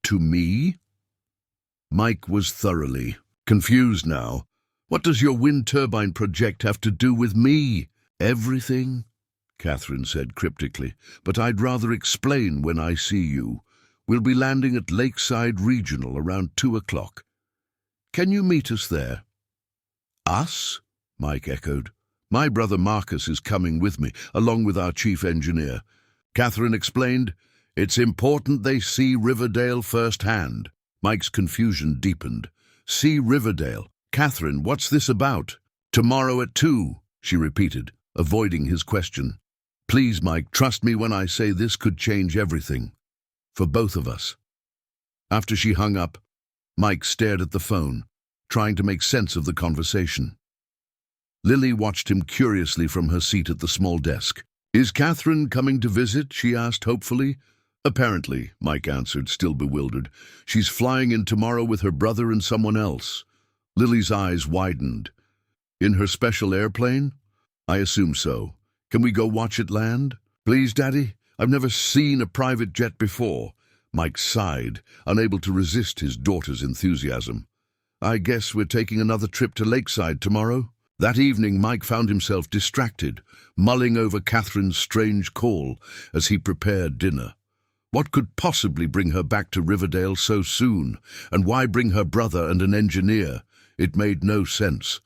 To me? Mike was thoroughly confused now. What does your wind turbine project have to do with me? Everything, Catherine said cryptically, but I'd rather explain when I see you. We'll be landing at Lakeside Regional around 2 o'clock. Can you meet us there? Us? Mike echoed. My brother Marcus is coming with me, along with our chief engineer. Catherine explained, it's important they see Riverdale firsthand. Mike's confusion deepened. See Riverdale? Catherine, what's this about? Tomorrow at 2, she repeated, avoiding his question. Please, Mike, trust me when I say this could change everything. For both of us. After she hung up, Mike stared at the phone, trying to make sense of the conversation. Lily watched him curiously from her seat at the small desk. Is Catherine coming to visit? She asked hopefully. Apparently, Mike answered, still bewildered. She's flying in tomorrow with her brother and someone else. Lily's eyes widened. In her special airplane? I assume so. Can we go watch it land? Please, Daddy. I've never seen a private jet before. Mike sighed, unable to resist his daughter's enthusiasm. I guess we're taking another trip to Lakeside tomorrow? That evening, Mike found himself distracted, mulling over Catherine's strange call as he prepared dinner. What could possibly bring her back to Riverdale so soon, and why bring her brother and an engineer? It made no sense.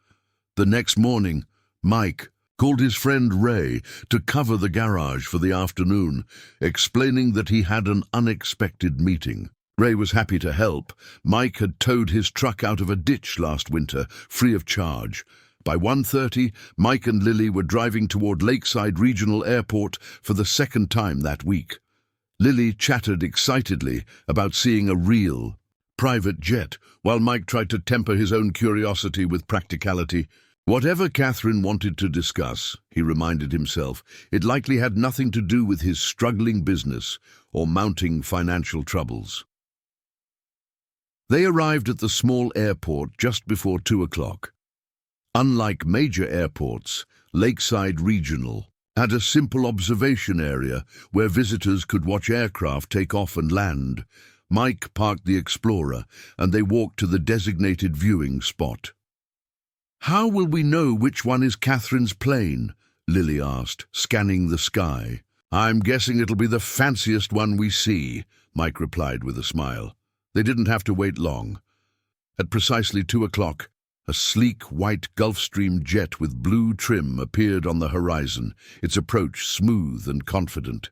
The next morning, Mike called his friend Ray to cover the garage for the afternoon, explaining that he had an unexpected meeting. Ray was happy to help. Mike had towed his truck out of a ditch last winter, free of charge. By 1:30, Mike and Lily were driving toward Lakeside Regional Airport for the second time that week. Lily chattered excitedly about seeing a real, private jet, while Mike tried to temper his own curiosity with practicality. Whatever Catherine wanted to discuss, he reminded himself, it likely had nothing to do with his struggling business or mounting financial troubles. They arrived at the small airport just before 2 o'clock. Unlike major airports, Lakeside Regional had a simple observation area where visitors could watch aircraft take off and land. Mike parked the Explorer, and they walked to the designated viewing spot. How will we know which one is Catherine's plane? Lily asked, scanning the sky. I'm guessing it'll be the fanciest one we see, Mike replied with a smile. They didn't have to wait long. At precisely 2 o'clock, a sleek white Gulfstream jet with blue trim appeared on the horizon, its approach smooth and confident.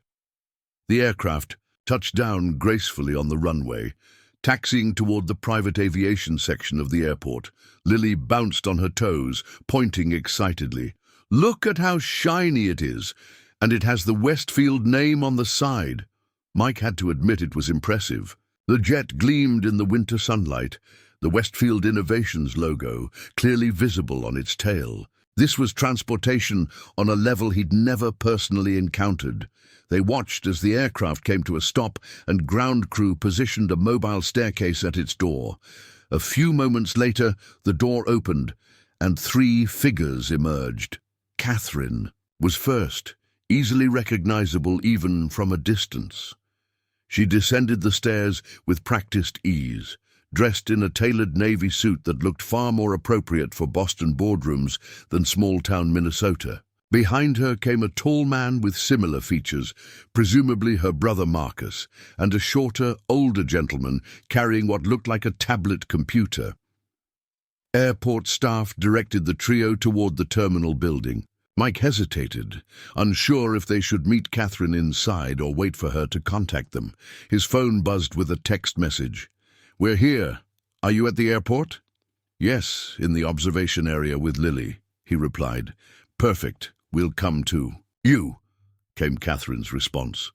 The aircraft touched down gracefully on the runway. Taxiing toward the private aviation section of the airport, Lily bounced on her toes, pointing excitedly. Look at how shiny it is, and it has the Westfield name on the side. Mike had to admit it was impressive. The jet gleamed in the winter sunlight, the Westfield Innovations logo clearly visible on its tail. This was transportation on a level he'd never personally encountered. They watched as the aircraft came to a stop and ground crew positioned a mobile staircase at its door. A few moments later, the door opened and 3 figures emerged. Catherine was first, easily recognizable even from a distance. She descended the stairs with practiced ease, dressed in a tailored navy suit that looked far more appropriate for Boston boardrooms than small-town Minnesota. Behind her came a tall man with similar features, presumably her brother Marcus, and a shorter, older gentleman carrying what looked like a tablet computer. Airport staff directed the trio toward the terminal building. Mike hesitated, unsure if they should meet Catherine inside or wait for her to contact them. His phone buzzed with a text message. We're here. Are you at the airport? Yes, in the observation area with Lily, he replied. Perfect. We'll come too. You, came Catherine's response.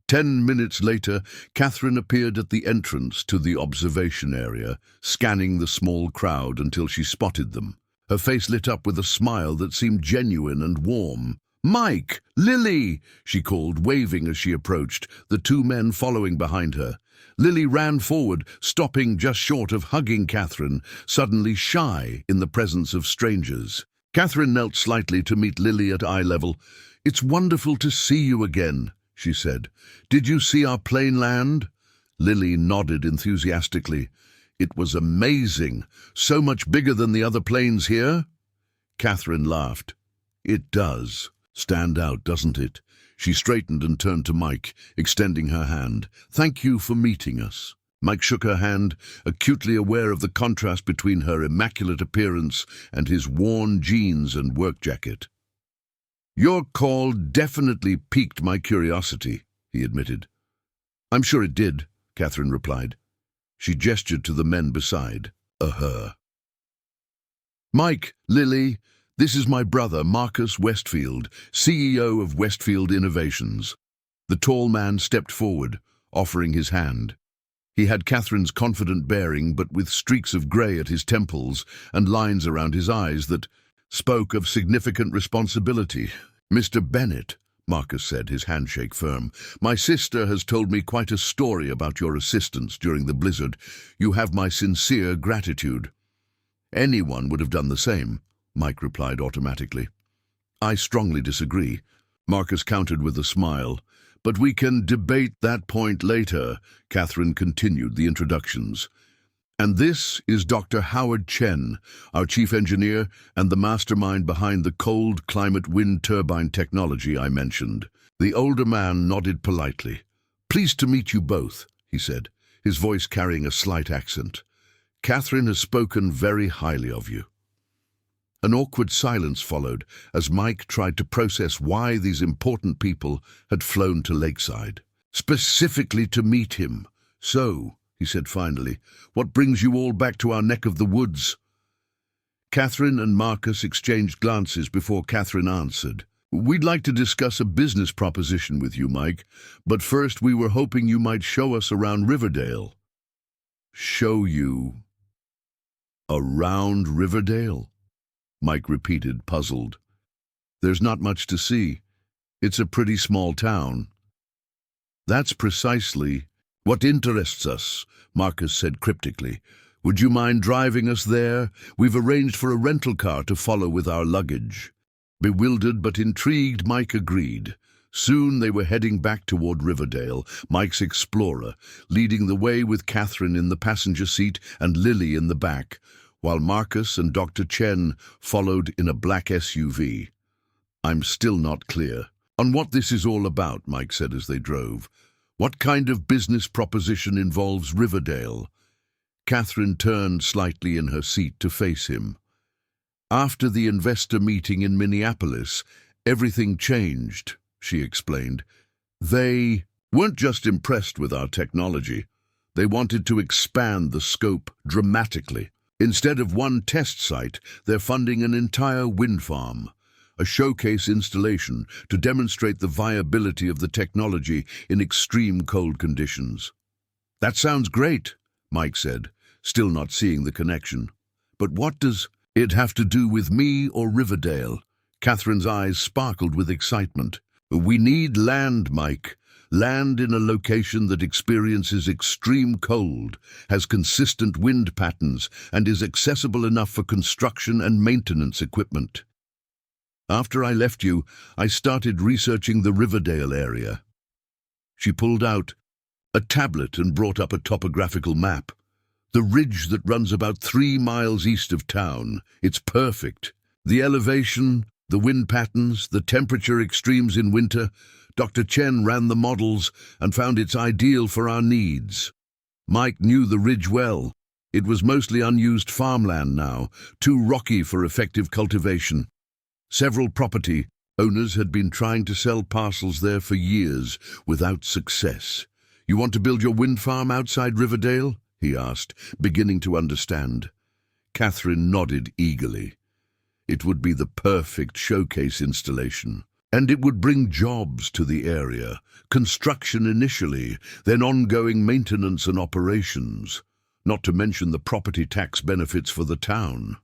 10 minutes later, Catherine appeared at the entrance to the observation area, scanning the small crowd until she spotted them. Her face lit up with a smile that seemed genuine and warm. Mike! Lily! She called, waving as she approached, the 2 men following behind her. Lily ran forward, stopping just short of hugging Catherine, suddenly shy in the presence of strangers. Catherine knelt slightly to meet Lily at eye level. It's wonderful to see you again, she said. Did you see our plane land? Lily nodded enthusiastically. It was amazing. So much bigger than the other planes here? Catherine laughed. It does stand out, doesn't it? She straightened and turned to Mike, extending her hand. Thank you for meeting us. Mike shook her hand, acutely aware of the contrast between her immaculate appearance and his worn jeans and work jacket. "Your call definitely piqued my curiosity," he admitted. "I'm sure it did," Catherine replied. She gestured to the men beside, a her. "Mike, Lily, this is my brother, Marcus Westfield, CEO of Westfield Innovations." The tall man stepped forward, offering his hand. He had Catherine's confident bearing, but with streaks of grey at his temples and lines around his eyes that spoke of significant responsibility. "Mr. Bennett," Marcus said, his handshake firm, "my sister has told me quite a story about your assistance during the blizzard. You have my sincere gratitude." "Anyone would have done the same," Mike replied automatically. "I strongly disagree," Marcus countered with a smile. "But we can debate that point later," Catherine continued the introductions. "And this is Dr. Howard Chen, our chief engineer and the mastermind behind the cold climate wind turbine technology I mentioned." The older man nodded politely. "Pleased to meet you both," he said, his voice carrying a slight accent. "Catherine has spoken very highly of you." An awkward silence followed as Mike tried to process why these important people had flown to Lakeside. "Specifically to meet him. So," he said finally, "what brings you all back to our neck of the woods?" Catherine and Marcus exchanged glances before Catherine answered. "We'd like to discuss a business proposition with you, Mike, but first we were hoping you might show us around Riverdale." "Show you around Riverdale?" Mike repeated, puzzled. "There's not much to see. It's a pretty small town." "That's precisely what interests us," Marcus said cryptically. "Would you mind driving us there? We've arranged for a rental car to follow with our luggage." Bewildered but intrigued, Mike agreed. Soon they were heading back toward Riverdale, Mike's Explorer, leading the way with Catherine in the passenger seat and Lily in the back, while Marcus and Dr. Chen followed in a black SUV. "I'm still not clear on what this is all about," Mike said as they drove. "What kind of business proposition involves Riverdale?" Catherine turned slightly in her seat to face him. "After the investor meeting in Minneapolis, everything changed," she explained. "They weren't just impressed with our technology. They wanted to expand the scope dramatically. Instead of one test site, they're funding an entire wind farm, a showcase installation to demonstrate the viability of the technology in extreme cold conditions." "That sounds great," Mike said, still not seeing the connection. "But what does it have to do with me or Riverdale?" Catherine's eyes sparkled with excitement. "We need land, Mike. Land in a location that experiences extreme cold, has consistent wind patterns, and is accessible enough for construction and maintenance equipment. After I left you, I started researching the Riverdale area." She pulled out a tablet and brought up a topographical map. "The ridge that runs about 3 miles east of town. It's perfect. The elevation, the wind patterns, the temperature extremes in winter. Dr. Chen ran the models and found it's ideal for our needs." Mike knew the ridge well. It was mostly unused farmland now, too rocky for effective cultivation. Several property owners had been trying to sell parcels there for years without success. "You want to build your wind farm outside Riverdale?" he asked, beginning to understand. Catherine nodded eagerly. It would be the perfect showcase installation. And it would bring jobs to the area, construction initially, then ongoing maintenance and operations, not to mention the property tax benefits for the town.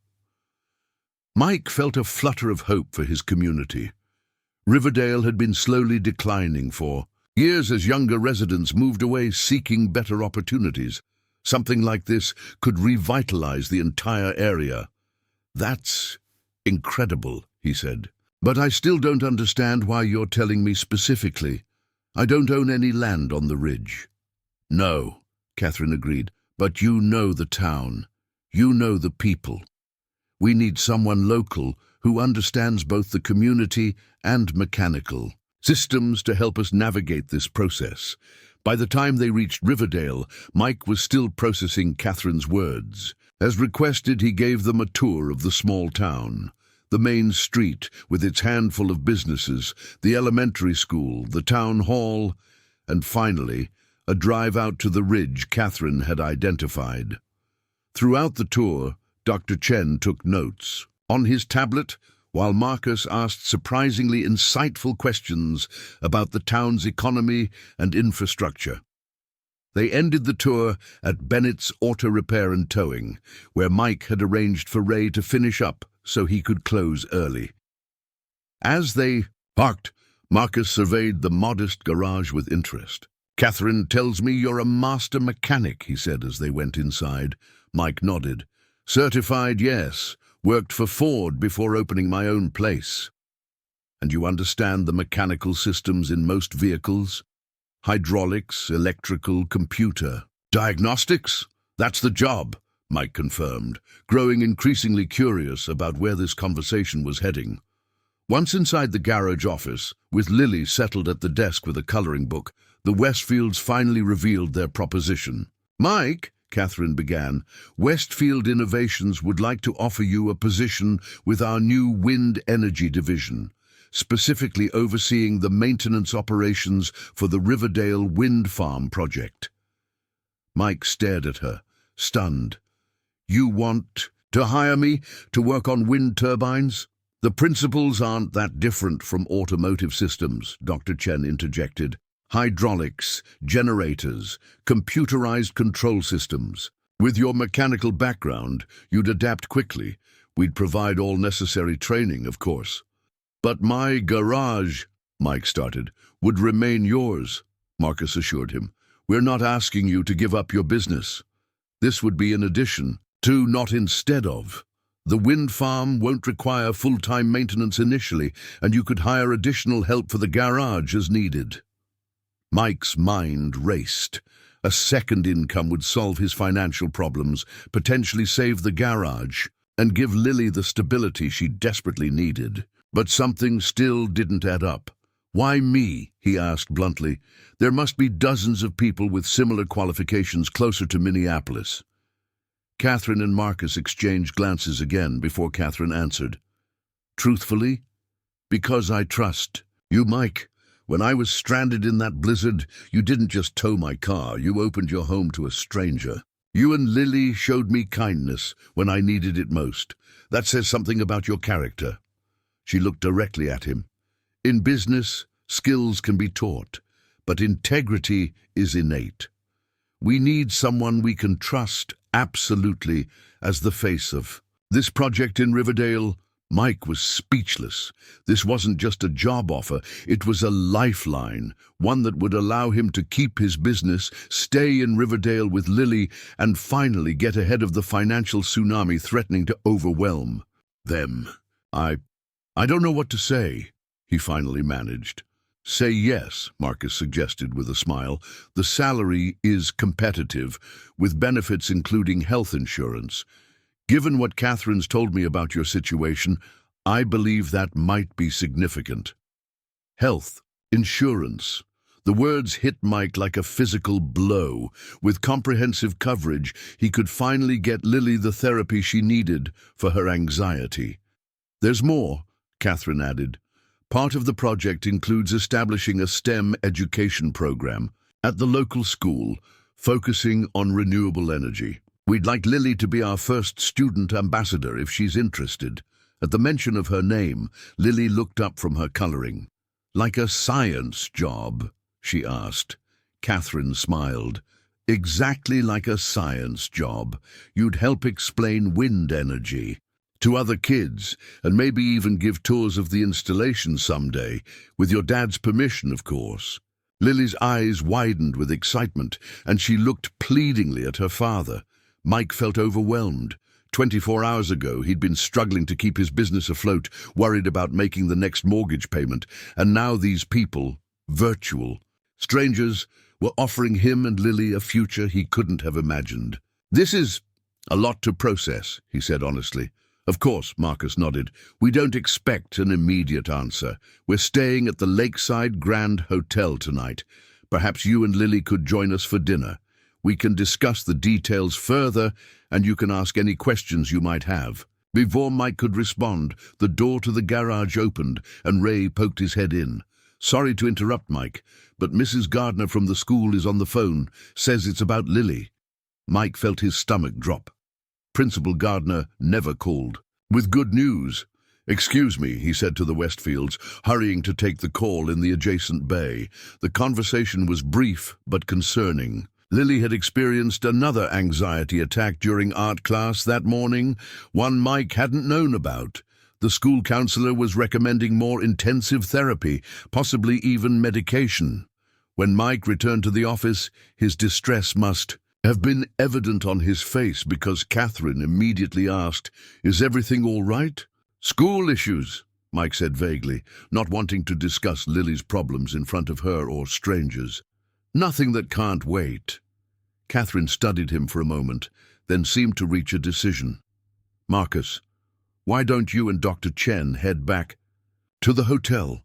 Mike felt a flutter of hope for his community. Riverdale had been slowly declining for years as younger residents moved away seeking better opportunities. Something like this could revitalize the entire area. "That's incredible," he said. "But I still don't understand why you're telling me specifically. I don't own any land on the ridge." "No," Catherine agreed, "but you know the town. You know the people. We need someone local who understands both the community and mechanical systems to help us navigate this process. By the time they reached Riverdale, Mike was still processing Catherine's words. As requested, he gave them a tour of the small town. The main street, with its handful of businesses, the elementary school, the town hall, and finally, a drive out to the ridge Catherine had identified. Throughout the tour, Dr. Chen took notes. On his tablet, while Marcus asked surprisingly insightful questions about the town's economy and infrastructure. They ended the tour at Bennett's Auto Repair and Towing, where Mike had arranged for Ray to finish up so he could close early. As they parked, Marcus surveyed the modest garage with interest. "Catherine tells me you're a master mechanic," he said as they went inside. Mike nodded. "Certified, yes. Worked for Ford before opening my own place." "And you understand the mechanical systems in most vehicles? Hydraulics, electrical, computer. Diagnostics? That's the job," Mike confirmed, growing increasingly curious about where this conversation was heading. Once inside the garage office, with Lily settled at the desk with a coloring book, the Westfields finally revealed their proposition. "Mike," Catherine began, "Westfield Innovations would like to offer you a position with our new wind energy division, specifically overseeing the maintenance operations for the Riverdale Wind Farm project." Mike stared at her, stunned. "You want to hire me to work on wind turbines?" "The principles aren't that different from automotive systems," Dr. Chen interjected. "Hydraulics, generators, computerized control systems. With your mechanical background, you'd adapt quickly. We'd provide all necessary training, of course." "But my garage," Mike started, "would remain yours," Marcus assured him. "We're not asking you to give up your business. This would be in addition to, not instead of. The wind farm won't require full-time maintenance initially, and you could hire additional help for the garage as needed." Mike's mind raced. A second income would solve his financial problems, potentially save the garage, and give Lily the stability she desperately needed. But something still didn't add up. "Why me?" he asked bluntly. "There must be dozens of people with similar qualifications closer to Minneapolis." Catherine and Marcus exchanged glances again before Catherine answered. "Truthfully, because I trust you, Mike. When I was stranded in that blizzard, you didn't just tow my car, you opened your home to a stranger. You and Lily showed me kindness when I needed it most. That says something about your character." She looked directly at him. "In business, skills can be taught, but integrity is innate. We need someone we can trust absolutely as the face of this project in Riverdale." Mike was speechless. This wasn't just a job offer, it was a lifeline, one that would allow him to keep his business, stay in Riverdale with Lily, and finally get ahead of the financial tsunami threatening to overwhelm them. I don't know what to say," he finally managed. "Say yes," Marcus suggested with a smile. "The salary is competitive, with benefits including health insurance. Given what Catherine's told me about your situation, I believe that might be significant." Health, insurance. The words hit Mike like a physical blow. With comprehensive coverage, he could finally get Lily the therapy she needed for her anxiety. "There's more," Catherine added. "Part of the project includes establishing a STEM education program at the local school, focusing on renewable energy. We'd like Lily to be our first student ambassador if she's interested." At the mention of her name, Lily looked up from her coloring. "Like a science job?" she asked. Catherine smiled. "Exactly like a science job. You'd help explain wind energy to other kids, and maybe even give tours of the installation someday, with your dad's permission, of course." Lily's eyes widened with excitement, and she looked pleadingly at her father. Mike felt overwhelmed. 24 hours ago, he'd been struggling to keep his business afloat, worried about making the next mortgage payment, and now these people, virtual strangers, were offering him and Lily a future he couldn't have imagined. "This is a lot to process," he said honestly. "Of course," Marcus nodded. "We don't expect an immediate answer. We're staying at the Lakeside Grand Hotel tonight. Perhaps you and Lily could join us for dinner. We can discuss the details further, and you can ask any questions you might have." Before Mike could respond, the door to the garage opened, and Ray poked his head in. "Sorry to interrupt, Mike, but Mrs. Gardner from the school is on the phone, says it's about Lily." Mike felt his stomach drop. Principal Gardner never called with good news. "Excuse me," he said to the Westfields, hurrying to take the call in the adjacent bay. The conversation was brief but concerning. Lily had experienced another anxiety attack during art class that morning, one Mike hadn't known about. The school counselor was recommending more intensive therapy, possibly even medication. When Mike returned to the office, his distress must have been evident on his face because Catherine immediately asked, "Is everything all right?" "School issues," Mike said vaguely, not wanting to discuss Lily's problems in front of her or strangers. "Nothing that can't wait." Catherine studied him for a moment, then seemed to reach a decision. "Marcus, why don't you and Dr. Chen head back to the hotel?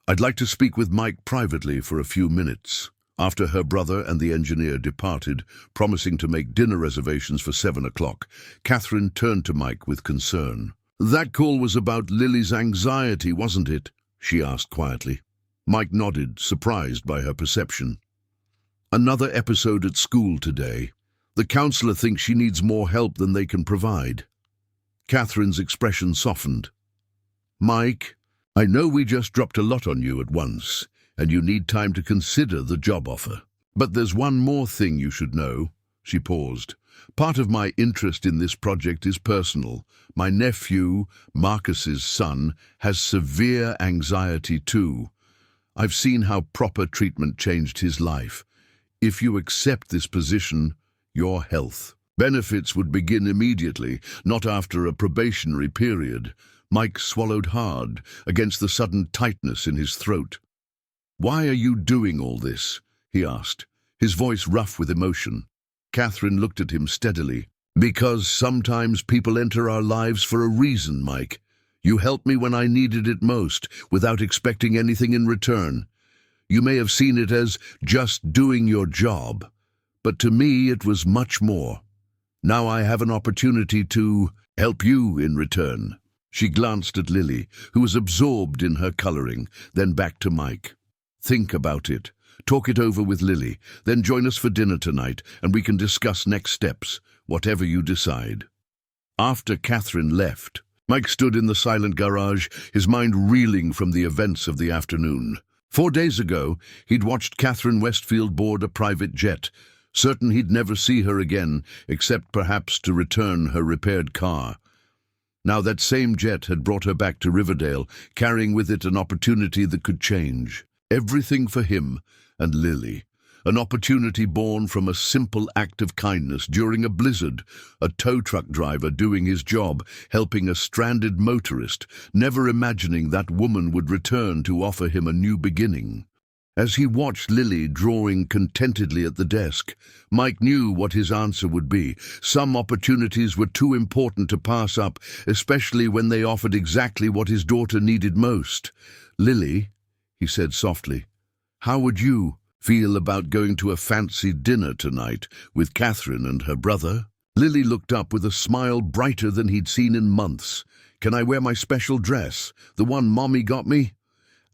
I'd like to speak with Mike privately for a few minutes." After her brother and the engineer departed, promising to make dinner reservations for 7 o'clock, Catherine turned to Mike with concern. "That call was about Lily's anxiety, wasn't it?" she asked quietly. Mike nodded, surprised by her perception. "Another episode at school today. The counselor thinks she needs more help than they can provide." Catherine's expression softened. "Mike, I know we just dropped a lot on you at once, and you need time to consider the job offer. But there's one more thing you should know." She paused. "Part of my interest in this project is personal. My nephew, Marcus's son, has severe anxiety too. I've seen how proper treatment changed his life. If you accept this position, your health benefits would begin immediately, not after a probationary period." Mike swallowed hard against the sudden tightness in his throat. "Why are you doing all this?" he asked, his voice rough with emotion. Catherine looked at him steadily. "Because sometimes people enter our lives for a reason, Mike. You helped me when I needed it most, without expecting anything in return. You may have seen it as just doing your job, but to me it was much more. Now I have an opportunity to help you in return." She glanced at Lily, who was absorbed in her coloring, then back to Mike. "Think about it. Talk it over with Lily, then join us for dinner tonight, and we can discuss next steps, whatever you decide." After Catherine left, Mike stood in the silent garage, his mind reeling from the events of the afternoon. 4 days ago, he'd watched Catherine Westfield board a private jet, certain he'd never see her again, except perhaps to return her repaired car. Now that same jet had brought her back to Riverdale, carrying with it an opportunity that could change everything for him and Lily. An opportunity born from a simple act of kindness during a blizzard, a tow truck driver doing his job, helping a stranded motorist, never imagining that woman would return to offer him a new beginning. As he watched Lily drawing contentedly at the desk, Mike knew what his answer would be. Some opportunities were too important to pass up, especially when they offered exactly what his daughter needed most. "Lily," he said softly, "how would you feel about going to a fancy dinner tonight with Catherine and her brother?" Lily looked up with a smile brighter than he'd seen in months. "Can I wear my special dress, the one Mommy got me?"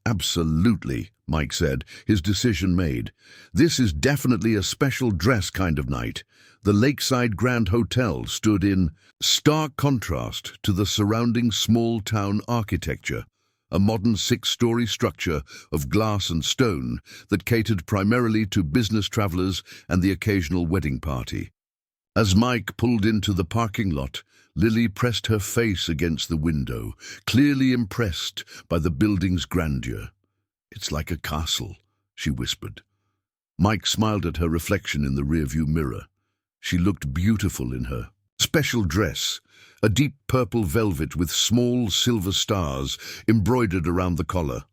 "Absolutely," Mike said, his decision made. "This is definitely a special dress kind of night." The Lakeside Grand Hotel stood in stark contrast to the surrounding small-town architecture, a modern 6-story structure of glass and stone that catered primarily to business travelers and the occasional wedding party. As Mike pulled into the parking lot, Lily pressed her face against the window, clearly impressed by the building's grandeur. "It's like a castle," she whispered. Mike smiled at her reflection in the rearview mirror. She looked beautiful in her special dress, a deep purple velvet with small silver stars embroidered around the collar.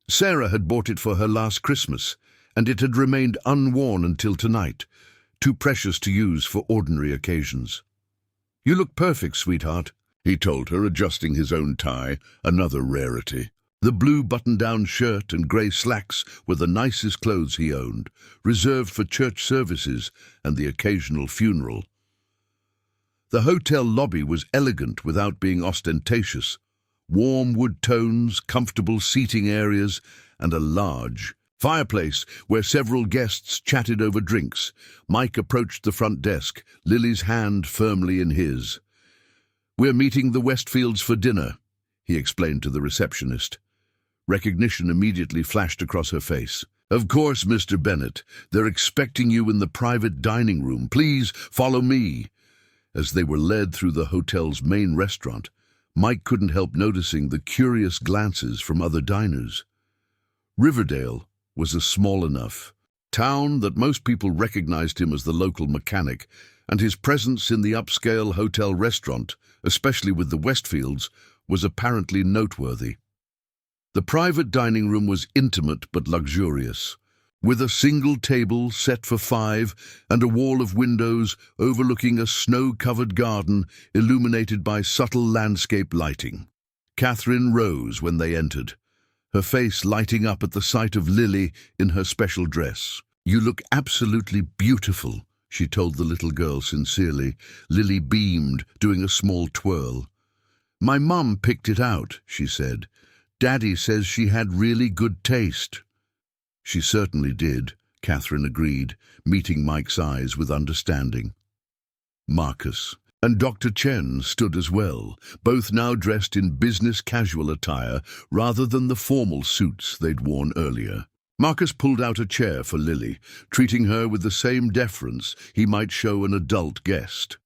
Sarah had bought it for her last Christmas, and it had remained unworn until tonight, too precious to use for ordinary occasions. "You look perfect, sweetheart," he told her, adjusting his own tie, another rarity. The blue button-down shirt and grey slacks were the nicest clothes he owned, reserved for church services and the occasional funeral. The hotel lobby was elegant without being ostentatious. Warm wood tones, comfortable seating areas, and a large fireplace where several guests chatted over drinks. Mike approached the front desk, Lily's hand firmly in his. "We're meeting the Westfields for dinner," he explained to the receptionist. Recognition immediately flashed across her face. "Of course, Mr. Bennett. They're expecting you in the private dining room. Please follow me." As they were led through the hotel's main restaurant, Mike couldn't help noticing the curious glances from other diners. Riverdale was a small enough town that most people recognized him as the local mechanic, and his presence in the upscale hotel restaurant, especially with the Westfields, was apparently noteworthy. The private dining room was intimate but luxurious, with a single table set for 5 and a wall of windows overlooking a snow-covered garden illuminated by subtle landscape lighting. Catherine rose when they entered, her face lighting up at the sight of Lily in her special dress. "You look absolutely beautiful," she told the little girl sincerely. Lily beamed, doing a small twirl. "My mum picked it out," she said. "Daddy says she had really good taste." "She certainly did," Catherine agreed, meeting Mike's eyes with understanding. Marcus and Dr. Chen stood as well, both now dressed in business casual attire rather than the formal suits they'd worn earlier. Marcus pulled out a chair for Lily, treating her with the same deference he might show an adult guest.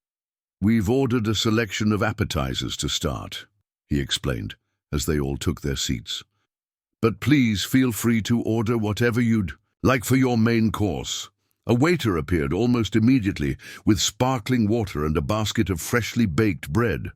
"We've ordered a selection of appetizers to start," he explained, as they all took their seats. "But please feel free to order whatever you'd like for your main course." A waiter appeared almost immediately with sparkling water and a basket of freshly baked bread.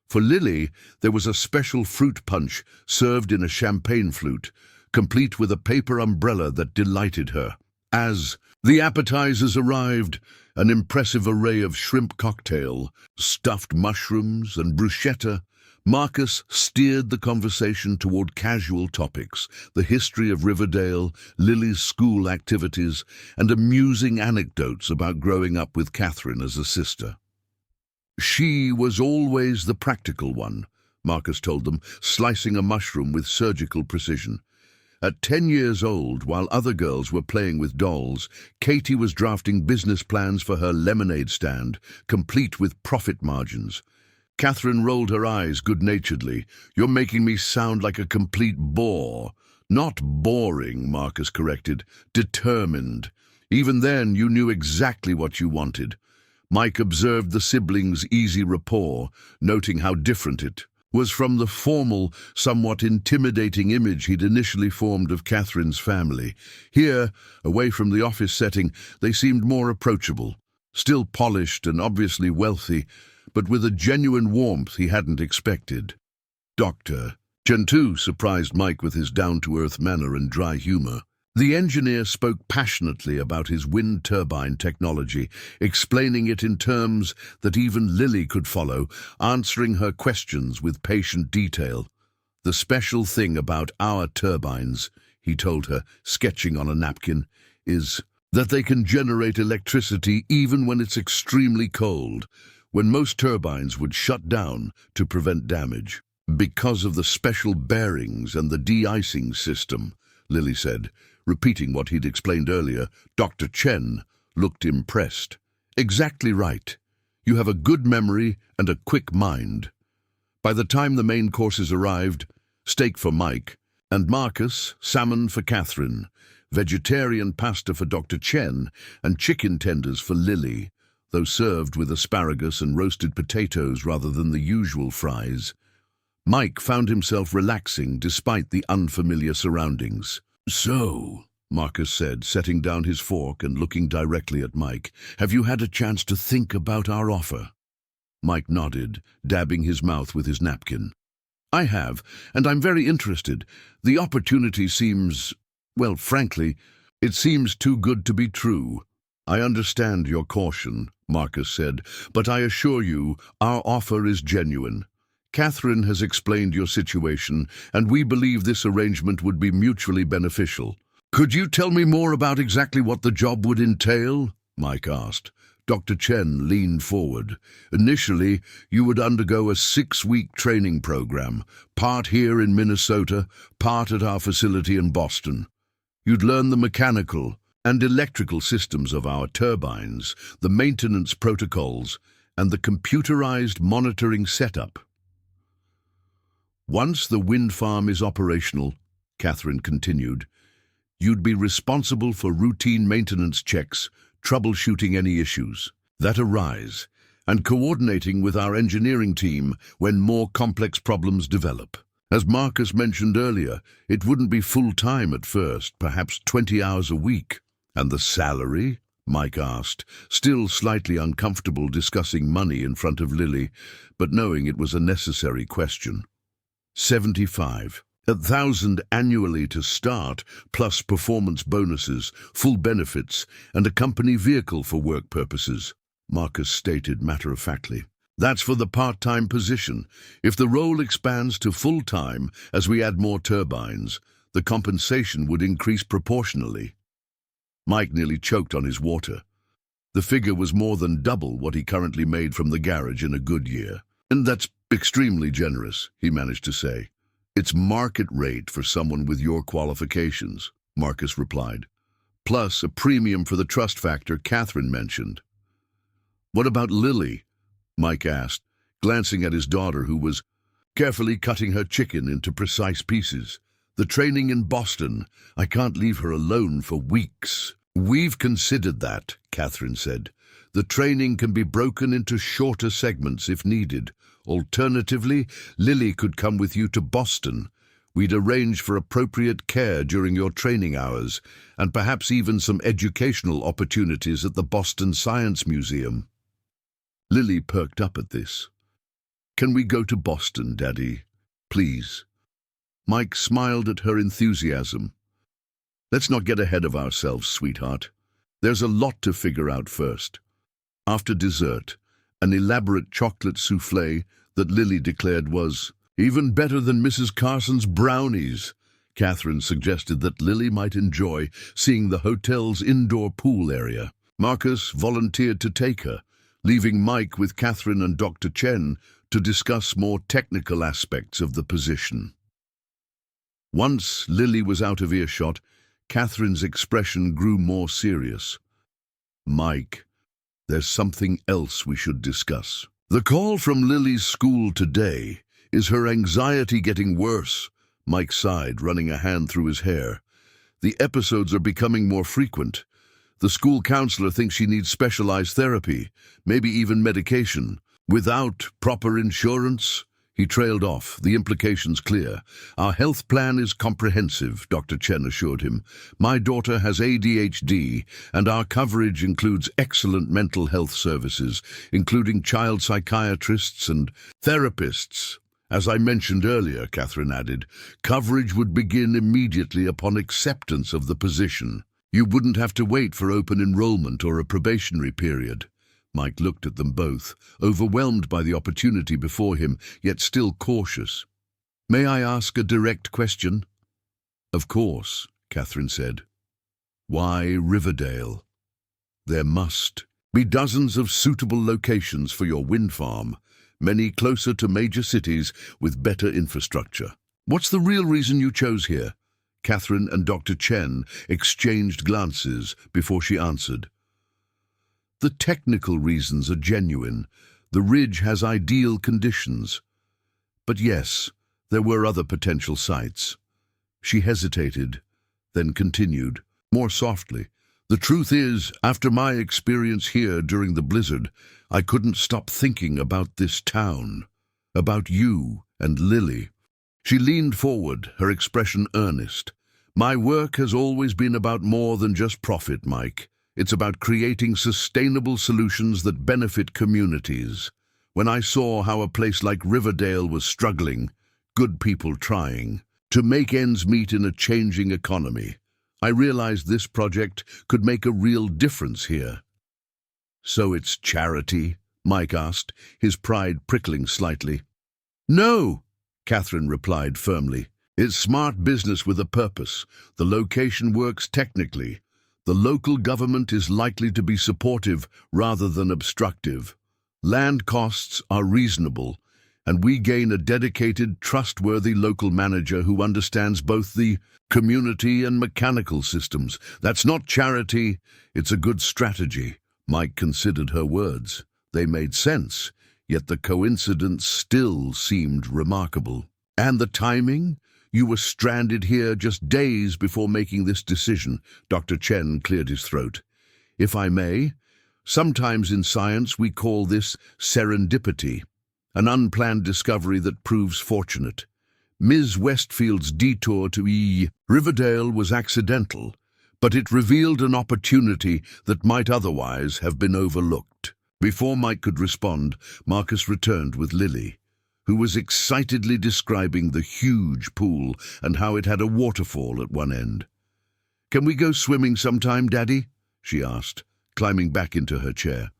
For Lily, there was a special fruit punch served in a champagne flute, complete with a paper umbrella that delighted her. As the appetizers arrived, an impressive array of shrimp cocktail, stuffed mushrooms, and bruschetta, Marcus steered the conversation toward casual topics, the history of Riverdale, Lily's school activities, and amusing anecdotes about growing up with Catherine as a sister. "She was always the practical one," Marcus told them, slicing a mushroom with surgical precision. At 10 years old, while other girls were playing with dolls, Katie was drafting business plans for her lemonade stand, complete with profit margins. Catherine rolled her eyes good-naturedly. "You're making me sound like a complete bore." "Not boring," Marcus corrected. "Determined. Even then, you knew exactly what you wanted." Mike observed the siblings' easy rapport, noting how different it was from the formal, somewhat intimidating image he'd initially formed of Catherine's family. Here, away from the office setting, they seemed more approachable, still polished and obviously wealthy, but with a genuine warmth he hadn't expected. Dr. Chen too surprised Mike with his down-to-earth manner and dry humor. The engineer spoke passionately about his wind turbine technology, explaining it in terms that even Lily could follow, answering her questions with patient detail. "The special thing about our turbines," he told her, sketching on a napkin, "is that they can generate electricity even when it's extremely cold, when most turbines would shut down to prevent damage. Because of the special bearings and the de-icing system," Lily said, repeating what he'd explained earlier. Dr. Chen looked impressed. "Exactly right. You have a good memory and a quick mind." By the time the main courses arrived, steak for Mike, and Marcus, salmon for Catherine, vegetarian pasta for Dr. Chen, and chicken tenders for Lily, though served with asparagus and roasted potatoes rather than the usual fries, Mike found himself relaxing despite the unfamiliar surroundings. "So," Marcus said, setting down his fork and looking directly at Mike, "have you had a chance to think about our offer?" Mike nodded, dabbing his mouth with his napkin. "I have, and I'm very interested. The opportunity seems, well, frankly, it seems too good to be true." "I understand your caution," Marcus said, "but I assure you our offer is genuine." Catherine has explained your situation, and we believe this arrangement would be mutually beneficial. Could you tell me more about exactly what the job would entail? Mike asked. Dr. Chen leaned forward. Initially, you would undergo a 6-week training program, part here in Minnesota, part at our facility in Boston. You'd learn the mechanical and electrical systems of our turbines, the maintenance protocols, and the computerized monitoring setup. Once the wind farm is operational, Catherine continued, you'd be responsible for routine maintenance checks, troubleshooting any issues that arise, and coordinating with our engineering team when more complex problems develop. As Marcus mentioned earlier, it wouldn't be full-time at first, perhaps 20 hours a week. And the salary? Mike asked, still slightly uncomfortable discussing money in front of Lily, but knowing it was a necessary question. 75,000 annually to start, plus performance bonuses, full benefits, and a company vehicle for work purposes, Marcus stated matter-of-factly. That's for the part-time position. If the role expands to full-time as we add more turbines, the compensation would increase proportionally. Mike nearly choked on his water. The figure was more than double what he currently made from the garage in a good year. And that's extremely generous, he managed to say. It's market rate for someone with your qualifications, Marcus replied. Plus a premium for the trust factor Catherine mentioned. What about Lily? Mike asked, glancing at his daughter who was carefully cutting her chicken into precise pieces. The training in Boston, I can't leave her alone for weeks. We've considered that, Catherine said. The training can be broken into shorter segments if needed. Alternatively, Lily could come with you to Boston. We'd arrange for appropriate care during your training hours, and perhaps even some educational opportunities at the Boston Science Museum. Lily perked up at this. Can we go to Boston, Daddy? Please. Mike smiled at her enthusiasm. Let's not get ahead of ourselves, sweetheart. There's a lot to figure out first. After dessert, an elaborate chocolate souffle that Lily declared was even better than Mrs. Carson's brownies. Catherine suggested that Lily might enjoy seeing the hotel's indoor pool area. Marcus volunteered to take her, leaving Mike with Catherine and Dr. Chen to discuss more technical aspects of the position. Once Lily was out of earshot, Catherine's expression grew more serious. Mike, there's something else we should discuss. The call from Lily's school today. Is her anxiety getting worse? Mike sighed, running a hand through his hair. The episodes are becoming more frequent. The school counselor thinks she needs specialized therapy, maybe even medication. Without proper insurance? He trailed off, the implications clear. Our health plan is comprehensive, Dr. Chen assured him. My daughter has ADHD, and our coverage includes excellent mental health services, including child psychiatrists and therapists. As I mentioned earlier, Catherine added, coverage would begin immediately upon acceptance of the position. You wouldn't have to wait for open enrollment or a probationary period. Mike looked at them both, overwhelmed by the opportunity before him, yet still cautious. May I ask a direct question? Of course, Catherine said. Why Riverdale? There must be dozens of suitable locations for your wind farm, many closer to major cities with better infrastructure. What's the real reason you chose here? Catherine and Dr. Chen exchanged glances before she answered. The technical reasons are genuine. The ridge has ideal conditions. But yes, there were other potential sites. She hesitated, then continued, more softly. The truth is, after my experience here during the blizzard, I couldn't stop thinking about this town, about you and Lily. She leaned forward, her expression earnest. My work has always been about more than just profit, Mike. It's about creating sustainable solutions that benefit communities. When I saw how a place like Riverdale was struggling, good people trying, to make ends meet in a changing economy, I realized this project could make a real difference here. So it's charity? Mike asked, his pride prickling slightly. No, Catherine replied firmly. It's smart business with a purpose. The location works technically. The local government is likely to be supportive rather than obstructive. Land costs are reasonable, and we gain a dedicated, trustworthy local manager who understands both the community and mechanical systems. That's not charity, it's a good strategy. Mike considered her words. They made sense, yet the coincidence still seemed remarkable. And the timing? You were stranded here just days before making this decision. Dr. Chen cleared his throat. If I may, sometimes in science we call this serendipity, an unplanned discovery that proves fortunate. Ms. Westfield's detour to Riverdale was accidental, but it revealed an opportunity that might otherwise have been overlooked. Before Mike could respond, Marcus returned with Lily, who was excitedly describing the huge pool and how it had a waterfall at one end. "Can we go swimming sometime, Daddy?" she asked, climbing back into her chair.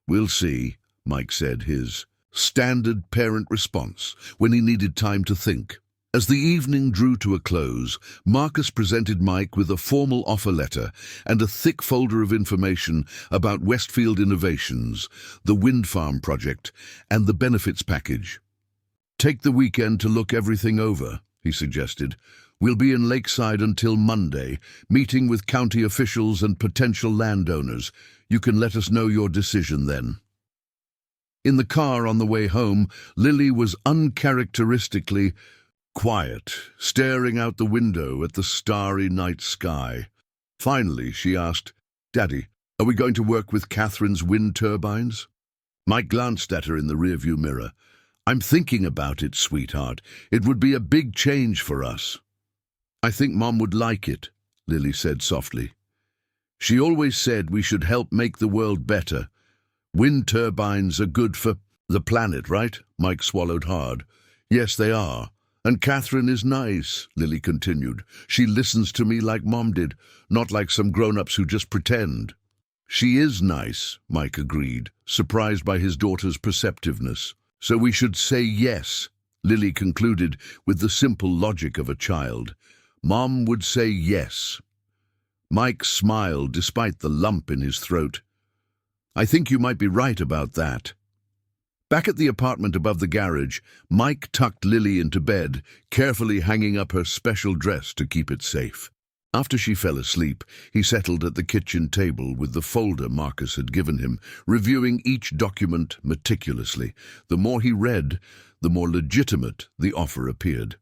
"We'll see," Mike said, his standard parent response when he needed time to think. As the evening drew to a close, Marcus presented Mike with a formal offer letter and a thick folder of information about Westfield Innovations, the wind farm project, and the benefits package. "Take the weekend to look everything over," he suggested. "We'll be in Lakeside until Monday, meeting with county officials and potential landowners. You can let us know your decision then." In the car on the way home, Lily was uncharacteristically quiet, staring out the window at the starry night sky. Finally, she asked, "Daddy, are we going to work with Catherine's wind turbines?" Mike glanced at her in the rearview mirror. "I'm thinking about it, sweetheart. It would be a big change for us." "I think Mom would like it," Lily said softly. "She always said we should help make the world better. Wind turbines are good for the planet, right?" Mike swallowed hard. "Yes, they are. And Catherine is nice," Lily continued. "She listens to me like Mom did, not like some grown-ups who just pretend." "She is nice," Mike agreed, surprised by his daughter's perceptiveness. "So we should say yes," Lily concluded with the simple logic of a child. Mom would say yes. Mike smiled despite the lump in his throat. "I think you might be right about that." Back at the apartment above the garage, Mike tucked Lily into bed, carefully hanging up her special dress to keep it safe. After she fell asleep, he settled at the kitchen table with the folder Marcus had given him, reviewing each document meticulously. The more he read, the more legitimate the offer appeared.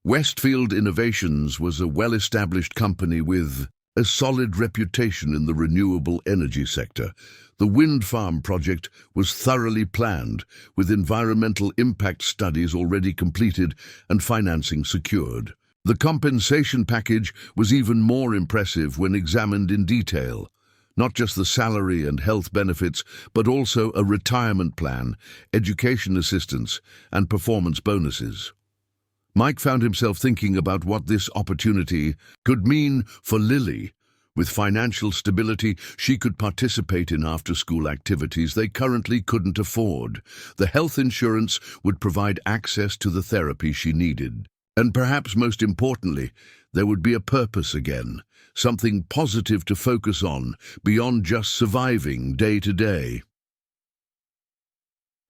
Westfield Innovations was a well-established company with a solid reputation in the renewable energy sector. The wind farm project was thoroughly planned, with environmental impact studies already completed and financing secured. The compensation package was even more impressive when examined in detail. Not just the salary and health benefits, but also a retirement plan, education assistance, and performance bonuses. Mike found himself thinking about what this opportunity could mean for Lily. With financial stability, she could participate in after-school activities they currently couldn't afford. The health insurance would provide access to the therapy she needed. And perhaps most importantly, there would be a purpose again, something positive to focus on, beyond just surviving day to day.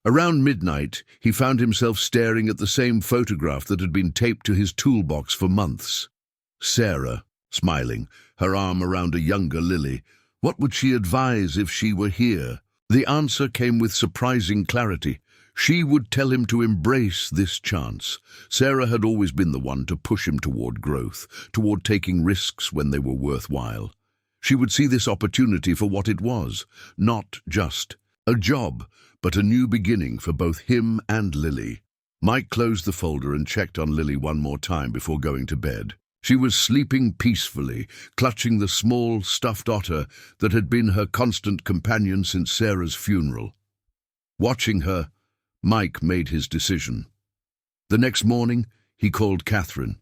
Around midnight, he found himself staring at the same photograph that had been taped to his toolbox for months. Sarah, smiling, her arm around a younger Lily. What would she advise if she were here? The answer came with surprising clarity. She would tell him to embrace this chance. Sarah had always been the one to push him toward growth, toward taking risks when they were worthwhile. She would see this opportunity for what it was, not just a job, but a new beginning for both him and Lily. Mike closed the folder and checked on Lily one more time before going to bed. She was sleeping peacefully, clutching the small, stuffed otter that had been her constant companion since Sarah's funeral. Watching her, Mike made his decision. The next morning, he called Catherine.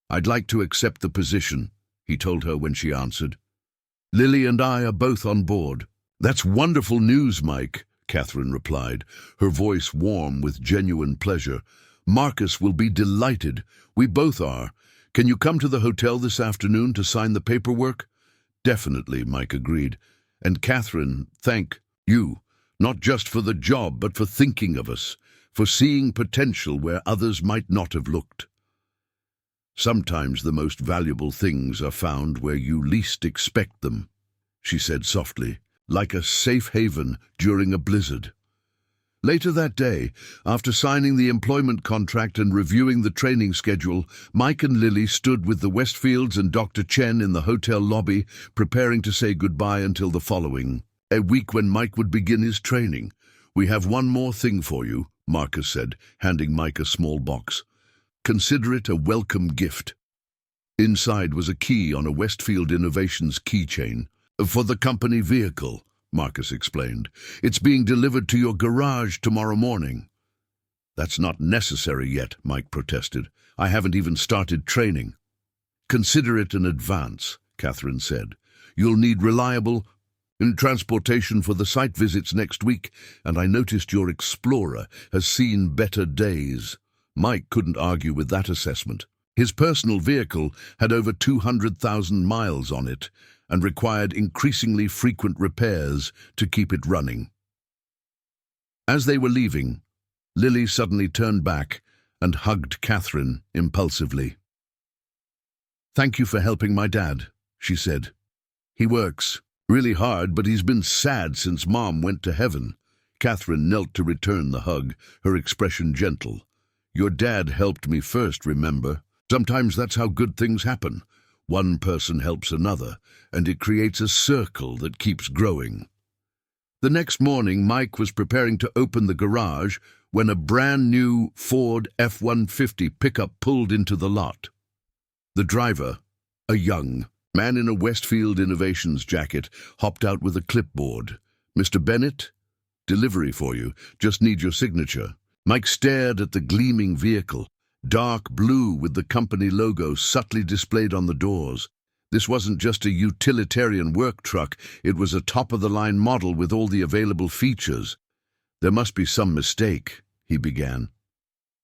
"I'd like to accept the position," he told her when she answered. "Lily and I are both on board." "That's wonderful news, Mike," Catherine replied, her voice warm with genuine pleasure. "Marcus will be delighted. We both are. Can you come to the hotel this afternoon to sign the paperwork?" "Definitely," Mike agreed. "And Catherine, thank you, not just for the job, but for thinking of us, for seeing potential where others might not have looked." "Sometimes the most valuable things are found where you least expect them," she said softly, "like a safe haven during a blizzard." Later that day, after signing the employment contract and reviewing the training schedule, Mike and Lily stood with the Westfields and Dr. Chen in the hotel lobby, preparing to say goodbye until the following a week when Mike would begin his training. "We have one more thing for you," Marcus said, handing Mike a small box. "Consider it a welcome gift." Inside was a key on a Westfield Innovations keychain. "For the company vehicle," Marcus explained. "It's being delivered to your garage tomorrow morning." "That's not necessary yet," Mike protested. "I haven't even started training." "Consider it an advance," Catherine said. "You'll need reliable transportation for the site visits next week, and I noticed your Explorer has seen better days." Mike couldn't argue with that assessment. His personal vehicle had over 200,000 miles on it and required increasingly frequent repairs to keep it running. As they were leaving, Lily suddenly turned back and hugged Catherine impulsively. "Thank you for helping my dad," she said. "He works really hard, but he's been sad since Mom went to heaven." Catherine knelt to return the hug, her expression gentle. "Your dad helped me first, remember? Sometimes that's how good things happen. One person helps another, and it creates a circle that keeps growing." The next morning, Mike was preparing to open the garage when a brand new Ford F-150 pickup pulled into the lot. The driver, a young man in a Westfield Innovations jacket, hopped out with a clipboard. "Mr. Bennett, delivery for you. Just need your signature." Mike stared at the gleaming vehicle, dark blue with the company logo subtly displayed on the doors. This wasn't just a utilitarian work truck, it was a top-of-the-line model with all the available features. "There must be some mistake," he began.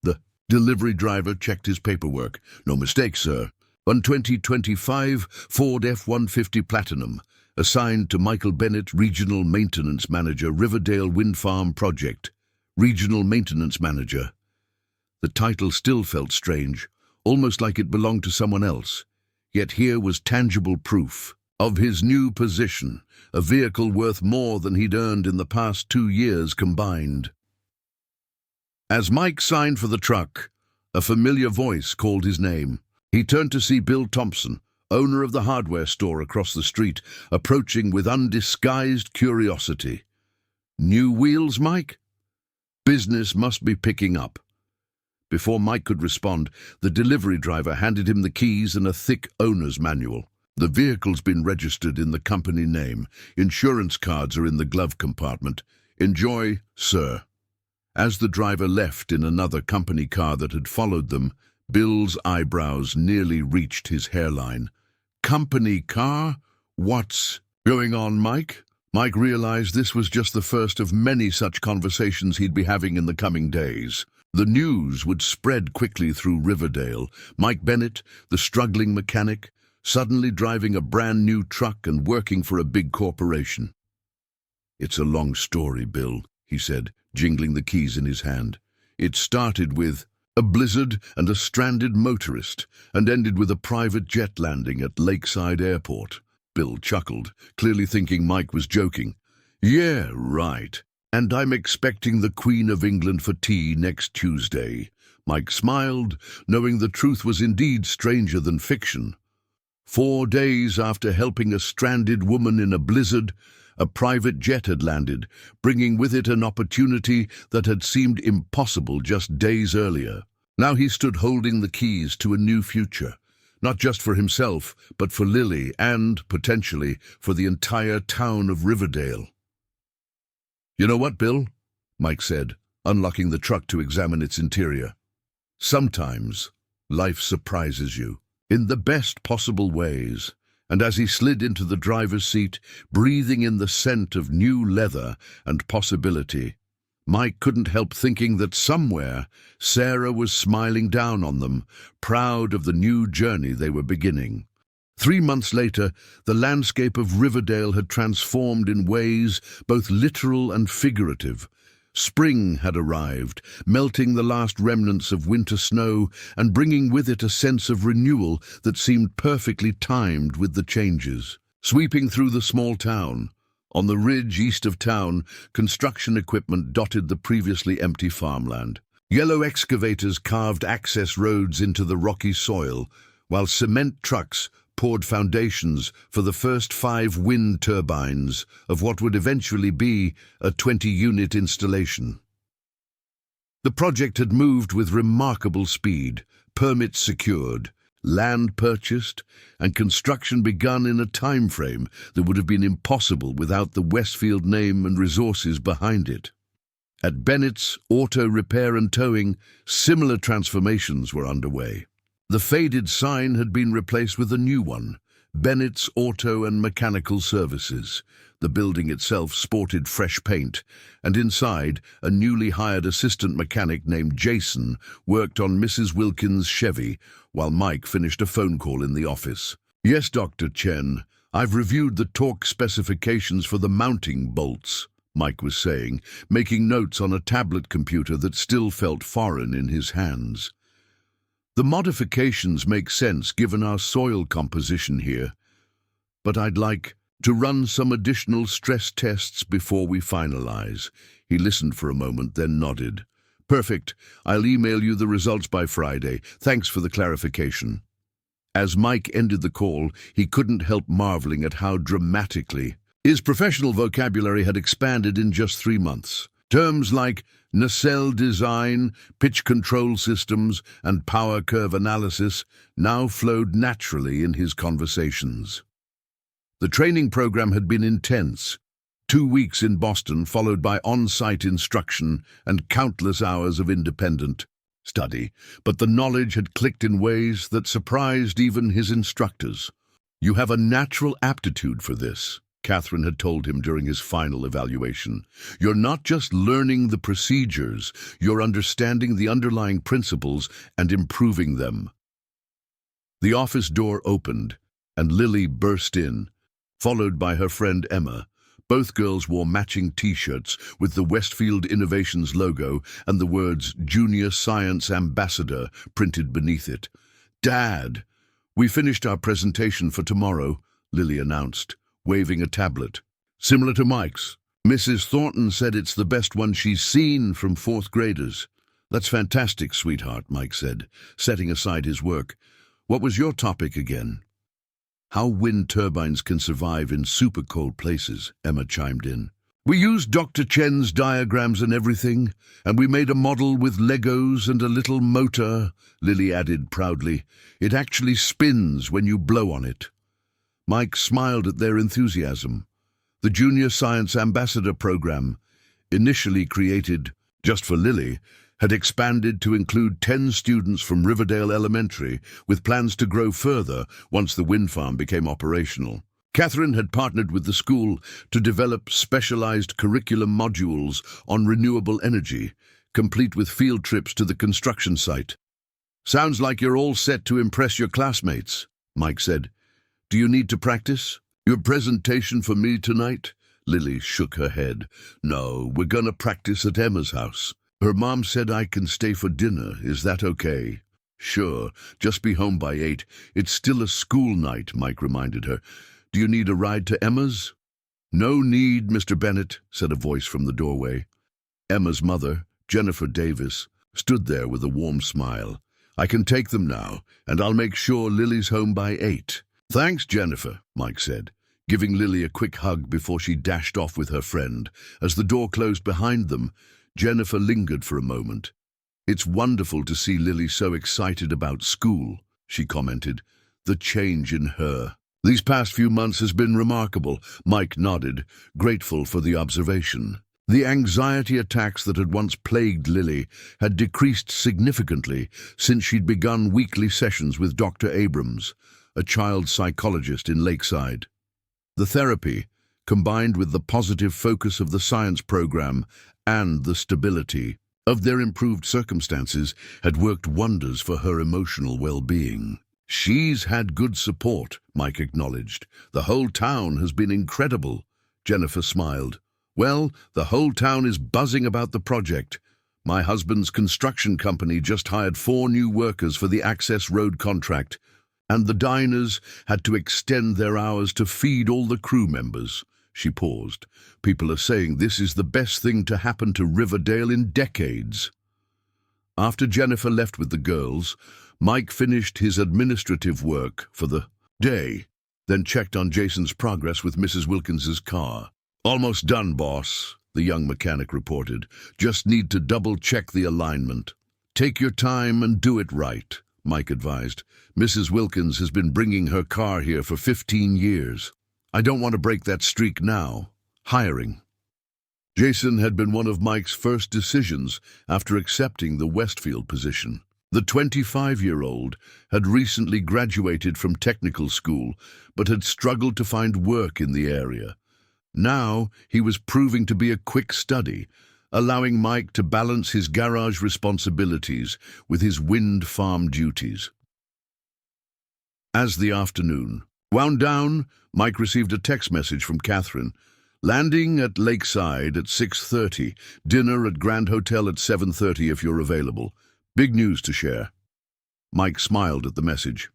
The delivery driver checked his paperwork. "No mistake, sir. On 2025 Ford F-150 Platinum, assigned to Michael Bennett, Regional Maintenance Manager, Riverdale Wind Farm Project. Regional Maintenance Manager." The title still felt strange, almost like it belonged to someone else. Yet here was tangible proof of his new position, a vehicle worth more than he'd earned in the past 2 years combined. As Mike signed for the truck, a familiar voice called his name. He turned to see Bill Thompson, owner of the hardware store across the street, approaching with undisguised curiosity. "New wheels, Mike? Business must be picking up." Before Mike could respond, the delivery driver handed him the keys and a thick owner's manual. "The vehicle's been registered in the company name. Insurance cards are in the glove compartment. Enjoy, sir." As the driver left in another company car that had followed them, Bill's eyebrows nearly reached his hairline. "Company car? What's going on, Mike?" Mike realized this was just the first of many such conversations he'd be having in the coming days. The news would spread quickly through Riverdale. Mike Bennett, the struggling mechanic, suddenly driving a brand new truck and working for a big corporation. "It's a long story, Bill," he said, jingling the keys in his hand. "It started with a blizzard and a stranded motorist, and ended with a private jet landing at Lakeside Airport." Bill chuckled, clearly thinking Mike was joking. "Yeah, right. And I'm expecting the Queen of England for tea next Tuesday." Mike smiled, knowing the truth was indeed stranger than fiction. 4 days after helping a stranded woman in a blizzard, a private jet had landed, bringing with it an opportunity that had seemed impossible just days earlier. Now he stood holding the keys to a new future. Not just for himself, but for Lily and, potentially, for the entire town of Riverdale. "You know what, Bill?" Mike said, unlocking the truck to examine its interior. "Sometimes life surprises you in the best possible ways, and as he slid into the driver's seat, breathing in the scent of new leather and possibility, Mike couldn't help thinking that somewhere Sarah was smiling down on them, proud of the new journey they were beginning. 3 months later, the landscape of Riverdale had transformed in ways both literal and figurative. Spring had arrived, melting the last remnants of winter snow and bringing with it a sense of renewal that seemed perfectly timed with the changes. Sweeping through the small town, on the ridge east of town, construction equipment dotted the previously empty farmland. Yellow excavators carved access roads into the rocky soil, while cement trucks poured foundations for the first 5 wind turbines of what would eventually be a 20-unit installation. The project had moved with remarkable speed, permits secured, land purchased, and construction begun in a time frame that would have been impossible without the Westfield name and resources behind it. At Bennett's Auto Repair and Towing, similar transformations were underway. The faded sign had been replaced with a new one, Bennett's Auto and Mechanical Services. The building itself sported fresh paint, and inside, a newly hired assistant mechanic named Jason worked on Mrs. Wilkins' Chevy, while Mike finished a phone call in the office. "Yes, Dr. Chen, I've reviewed the torque specifications for the mounting bolts," Mike was saying, making notes on a tablet computer that still felt foreign in his hands. "The modifications make sense given our soil composition here, but I'd like to run some additional stress tests before we finalize." He listened for a moment, then nodded. "Perfect. I'll email you the results by Friday. Thanks for the clarification." As Mike ended the call, he couldn't help marveling at how dramatically his professional vocabulary had expanded in just 3 months. Terms like nacelle design, pitch control systems, and power curve analysis now flowed naturally in his conversations. The training program had been intense. 2 weeks in Boston, followed by on-site instruction and countless hours of independent study, but the knowledge had clicked in ways that surprised even his instructors. "You have a natural aptitude for this," Catherine had told him during his final evaluation. "You're not just learning the procedures, you're understanding the underlying principles and improving them." The office door opened, and Lily burst in, followed by her friend Emma. Both girls wore matching T-shirts with the Westfield Innovations logo and the words Junior Science Ambassador printed beneath it. "Dad, we finished our presentation for tomorrow," Lily announced, waving a tablet. "Similar to Mike's. Mrs. Thornton said it's the best one she's seen from 4th graders." "That's fantastic, sweetheart," Mike said, setting aside his work. "What was your topic again?" "How wind turbines can survive in super cold places," Emma chimed in. "We used Dr. Chen's diagrams and everything, and we made a model with Legos and a little motor," Lily added proudly. "It actually spins when you blow on it." Mike smiled at their enthusiasm. The Junior Science Ambassador program, initially created just for Lily, had expanded to include 10 students from Riverdale Elementary, with plans to grow further once the wind farm became operational. Catherine had partnered with the school to develop specialized curriculum modules on renewable energy, complete with field trips to the construction site. "Sounds like you're all set to impress your classmates," Mike said. "Do you need to practice?" "Your presentation for me tonight?" Lily shook her head. "No, we're gonna practice at Emma's house. Her mom said I can stay for dinner. Is that okay?" "Sure, just be home by 8. It's still a school night," Mike reminded her. "Do you need a ride to Emma's?" "No need, Mr. Bennett," said a voice from the doorway. Emma's mother, Jennifer Davis, stood there with a warm smile. "I can take them now, and I'll make sure Lily's home by 8. "Thanks, Jennifer," Mike said, giving Lily a quick hug before she dashed off with her friend. As the door closed behind them, Jennifer lingered for a moment. "It's wonderful to see Lily so excited about school," she commented. "The change in her. These past few months has been remarkable." Mike nodded, grateful for the observation. The anxiety attacks that had once plagued Lily had decreased significantly since she'd begun weekly sessions with Dr. Abrams. a child psychologist in Lakeside. The therapy, combined with the positive focus of the science program and the stability of their improved circumstances, had worked wonders for her emotional well-being. "She's had good support," Mike acknowledged. "The whole town has been incredible." Jennifer smiled. "Well, the whole town is buzzing about the project. My husband's construction company just hired 4 new workers for the access road contract, and the diners had to extend their hours to feed all the crew members." She paused. "People are saying this is the best thing to happen to Riverdale in decades." After Jennifer left with the girls, Mike finished his administrative work for the day, then checked on Jason's progress with Mrs. Wilkins's car. "Almost done, boss," the young mechanic reported. "Just need to double-check the alignment." "Take your time and do it right," Mike advised. "Mrs. Wilkins has been bringing her car here for 15 years. I don't want to break that streak now." Hiring. Jason had been one of Mike's first decisions after accepting the Westfield position. The 25-year-old had recently graduated from technical school, but had struggled to find work in the area. Now he was proving to be a quick study, allowing Mike to balance his garage responsibilities with his wind farm duties. As the afternoon wound down, Mike received a text message from Catherine. "Landing at Lakeside at 6:30, dinner at Grand Hotel at 7:30 if you're available. Big news to share." Mike smiled at the message.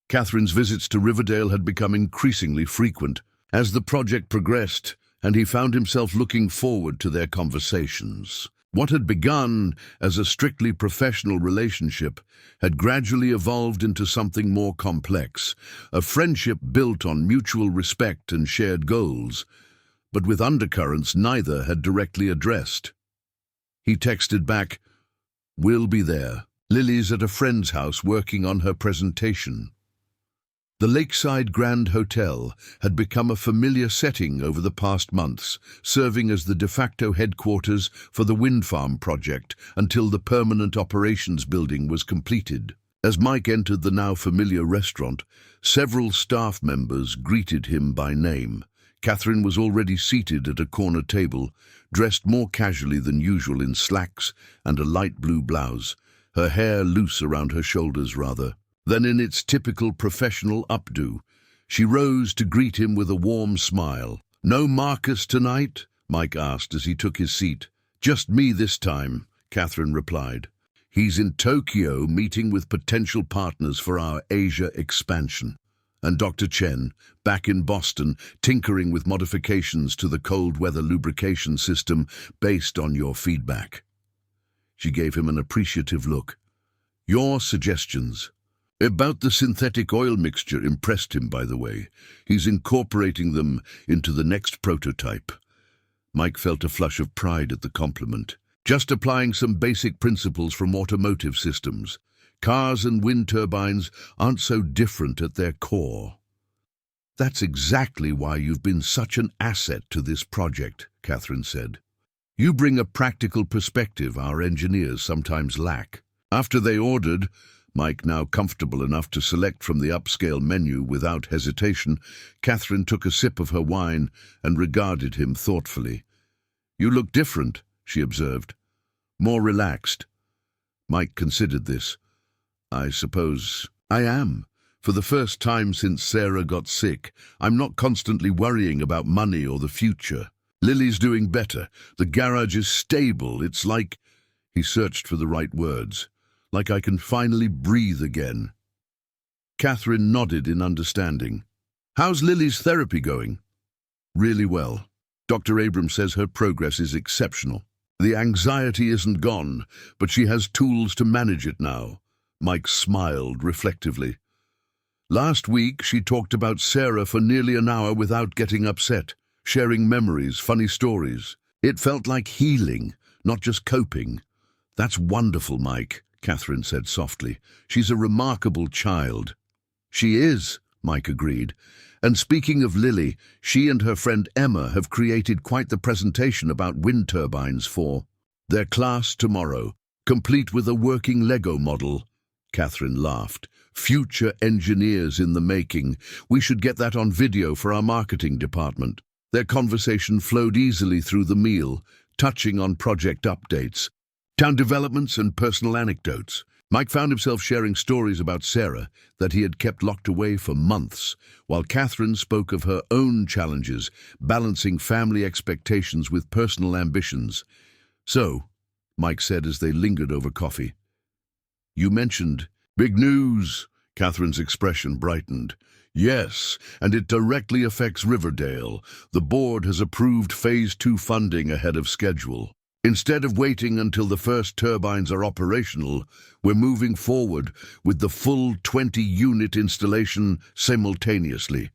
Catherine's visits to Riverdale had become increasingly frequent as the project progressed, and he found himself looking forward to their conversations. What had begun as a strictly professional relationship had gradually evolved into something more complex, a friendship built on mutual respect and shared goals, but with undercurrents neither had directly addressed. He texted back, "We'll be there. Lily's at a friend's house working on her presentation." The Lakeside Grand Hotel had become a familiar setting over the past months, serving as the de facto headquarters for the wind farm project until the permanent operations building was completed. As Mike entered the now familiar restaurant, several staff members greeted him by name. Catherine was already seated at a corner table, dressed more casually than usual in slacks and a light blue blouse, her hair loose around her shoulders rather than in its typical professional updo. She rose to greet him with a warm smile. "No Marcus tonight?" Mike asked as he took his seat. "Just me this time," Catherine replied. "He's in Tokyo meeting with potential partners for our Asia expansion. And Dr. Chen, back in Boston, tinkering with modifications to the cold weather lubrication system based on your feedback." She gave him an appreciative look. "Your suggestions about the synthetic oil mixture impressed him, by the way. He's incorporating them into the next prototype." Mike felt a flush of pride at the compliment. "Just applying some basic principles from automotive systems. Cars and wind turbines aren't so different at their core." "That's exactly why you've been such an asset to this project," Catherine said. "You bring a practical perspective our engineers sometimes lack." After they ordered, Mike now comfortable enough to select from the upscale menu without hesitation, Catherine took a sip of her wine and regarded him thoughtfully. "You look different," she observed. "More relaxed." Mike considered this. "I suppose I am. For the first time since Sarah got sick, I'm not constantly worrying about money or the future. Lily's doing better. The garage is stable. It's like—" He searched for the right words. "Like I can finally breathe again." Catherine nodded in understanding. "How's Lily's therapy going?" "Really well. Dr. Abrams says her progress is exceptional. The anxiety isn't gone, but she has tools to manage it now." Mike smiled reflectively. "Last week she talked about Sarah for nearly an hour without getting upset, sharing memories, funny stories. It felt like healing, not just coping." "That's wonderful, Mike," Catherine said softly. "She's a remarkable child." "She is," Mike agreed. "And speaking of Lily, she and her friend Emma have created quite the presentation about wind turbines for their class tomorrow, complete with a working Lego model." Catherine laughed. Future engineers in the making. We should get that on video for our marketing department. Their conversation flowed easily through the meal, touching on project updates, town developments and personal anecdotes. Mike found himself sharing stories about Sarah that he had kept locked away for months, while Catherine spoke of her own challenges, balancing family expectations with personal ambitions. "So," Mike said as they lingered over coffee, "you mentioned big news." Catherine's expression brightened. "Yes, and it directly affects Riverdale. The board has approved Phase 2 funding ahead of schedule. Instead of waiting until the first turbines are operational, we're moving forward with the full 20-unit installation simultaneously."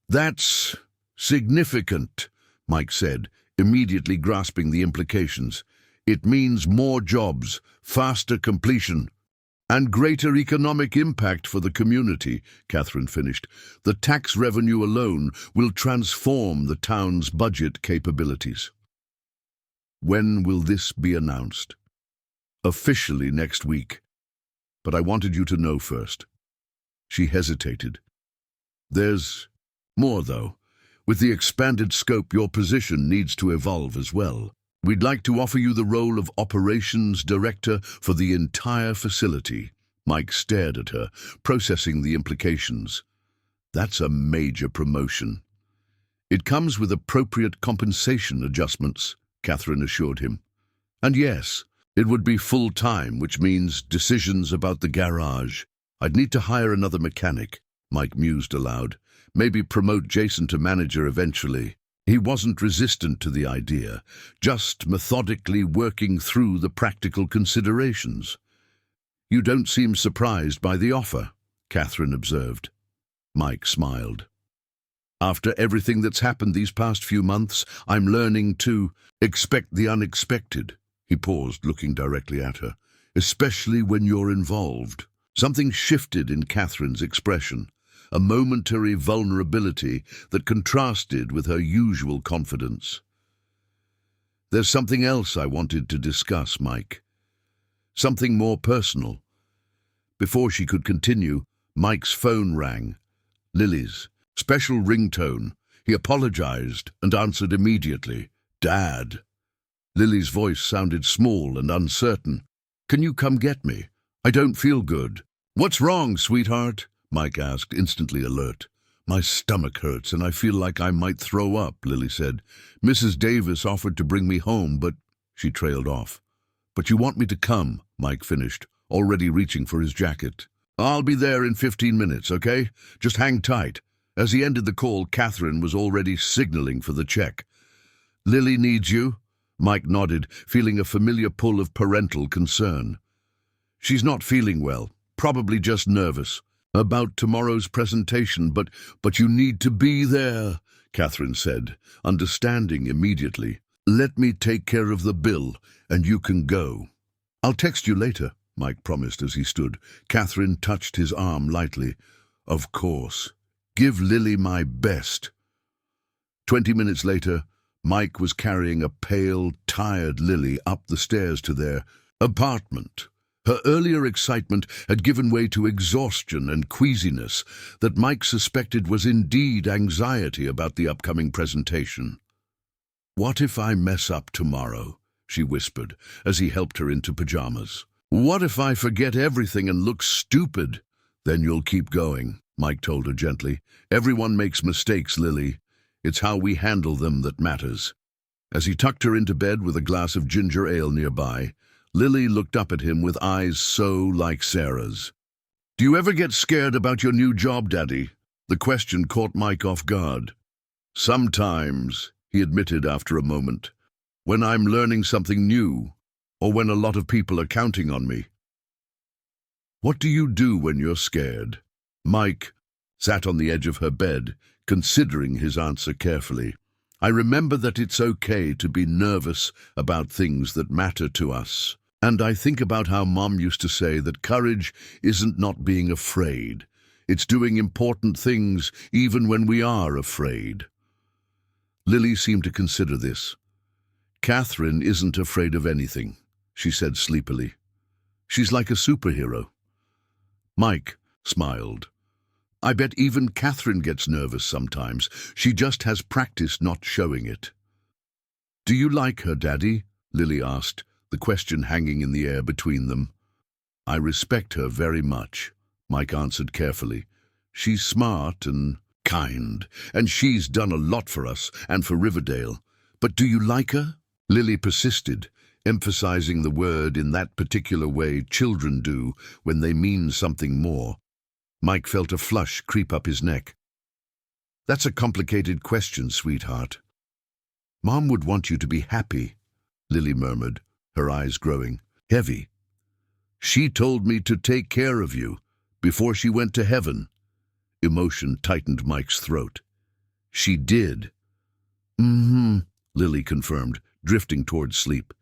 "That's significant," Mike said, immediately grasping the implications. "It means more jobs, faster completion, and greater economic impact for the community," Catherine finished. "The tax revenue alone will transform the town's budget capabilities." "When will this be announced?" "Officially next week. But I wanted you to know first." She hesitated. "There's more, though. With the expanded scope, your position needs to evolve as well. We'd like to offer you the role of operations director for the entire facility." Mike stared at her, processing the implications. "That's a major promotion." "It comes with appropriate compensation adjustments," Catherine assured him. "And yes, it would be full-time, which means decisions about the garage. I'd need to hire another mechanic," Mike mused aloud. "Maybe promote Jason to manager eventually." He wasn't resistant to the idea, just methodically working through the practical considerations. "You don't seem surprised by the offer," Catherine observed. Mike smiled. "After everything that's happened these past few months, I'm learning to expect the unexpected." He paused, looking directly at her. "Especially when you're involved." Something shifted in Catherine's expression, a momentary vulnerability that contrasted with her usual confidence. "There's something else I wanted to discuss, Mike. Something more personal." Before she could continue, Mike's phone rang. Lily's. Special ringtone. He apologized and answered immediately. "Dad." Lily's voice sounded small and uncertain. "Can you come get me? I don't feel good." "What's wrong, sweetheart?" Mike asked, instantly alert. "My stomach hurts and I feel like I might throw up," Lily said. "Mrs. Davis offered to bring me home, but—" She trailed off. "But you want me to come," Mike finished, already reaching for his jacket. "I'll be there in 15 minutes, okay? Just hang tight." As he ended the call, Catherine was already signaling for the check. "Lily needs you?" Mike nodded, feeling a familiar pull of parental concern. "She's not feeling well, probably just nervous. About tomorrow's presentation, but you need to be there," Catherine said, understanding immediately. "Let me take care of the bill, and you can go." "I'll text you later," Mike promised as he stood. Catherine touched his arm lightly. "Of course. Give Lily my best." 20 minutes later, Mike was carrying a pale, tired Lily up the stairs to their apartment. Her earlier excitement had given way to exhaustion and queasiness that Mike suspected was indeed anxiety about the upcoming presentation. "What if I mess up tomorrow?" she whispered as he helped her into pajamas. "What if I forget everything and look stupid?" "Then you'll keep going," Mike told her gently. "Everyone makes mistakes, Lily. It's how we handle them that matters." As he tucked her into bed with a glass of ginger ale nearby, Lily looked up at him with eyes so like Sarah's. "Do you ever get scared about your new job, Daddy?" The question caught Mike off guard. "Sometimes," he admitted after a moment, "when I'm learning something new, or when a lot of people are counting on me." "What do you do when you're scared?" Mike sat on the edge of her bed, considering his answer carefully. "I remember that it's okay to be nervous about things that matter to us. And I think about how Mom used to say that courage isn't not being afraid. It's doing important things even when we are afraid." Lily seemed to consider this. "Catherine isn't afraid of anything," she said sleepily. "She's like a superhero." Mike smiled. I bet even Catherine gets nervous sometimes. She just has practice not showing it. Do you like her, Daddy? Lily asked, the question hanging in the air between them. I respect her very much, Mike answered carefully. She's smart and kind, and she's done a lot for us and for Riverdale. But do you like her? Lily persisted, emphasizing the word in that particular way children do when they mean something more. Mike felt a flush creep up his neck. That's a complicated question, sweetheart. Mom would want you to be happy, Lily murmured, her eyes growing heavy. She told me to take care of you before she went to heaven. Emotion tightened Mike's throat. She did. Lily confirmed, drifting towards sleep.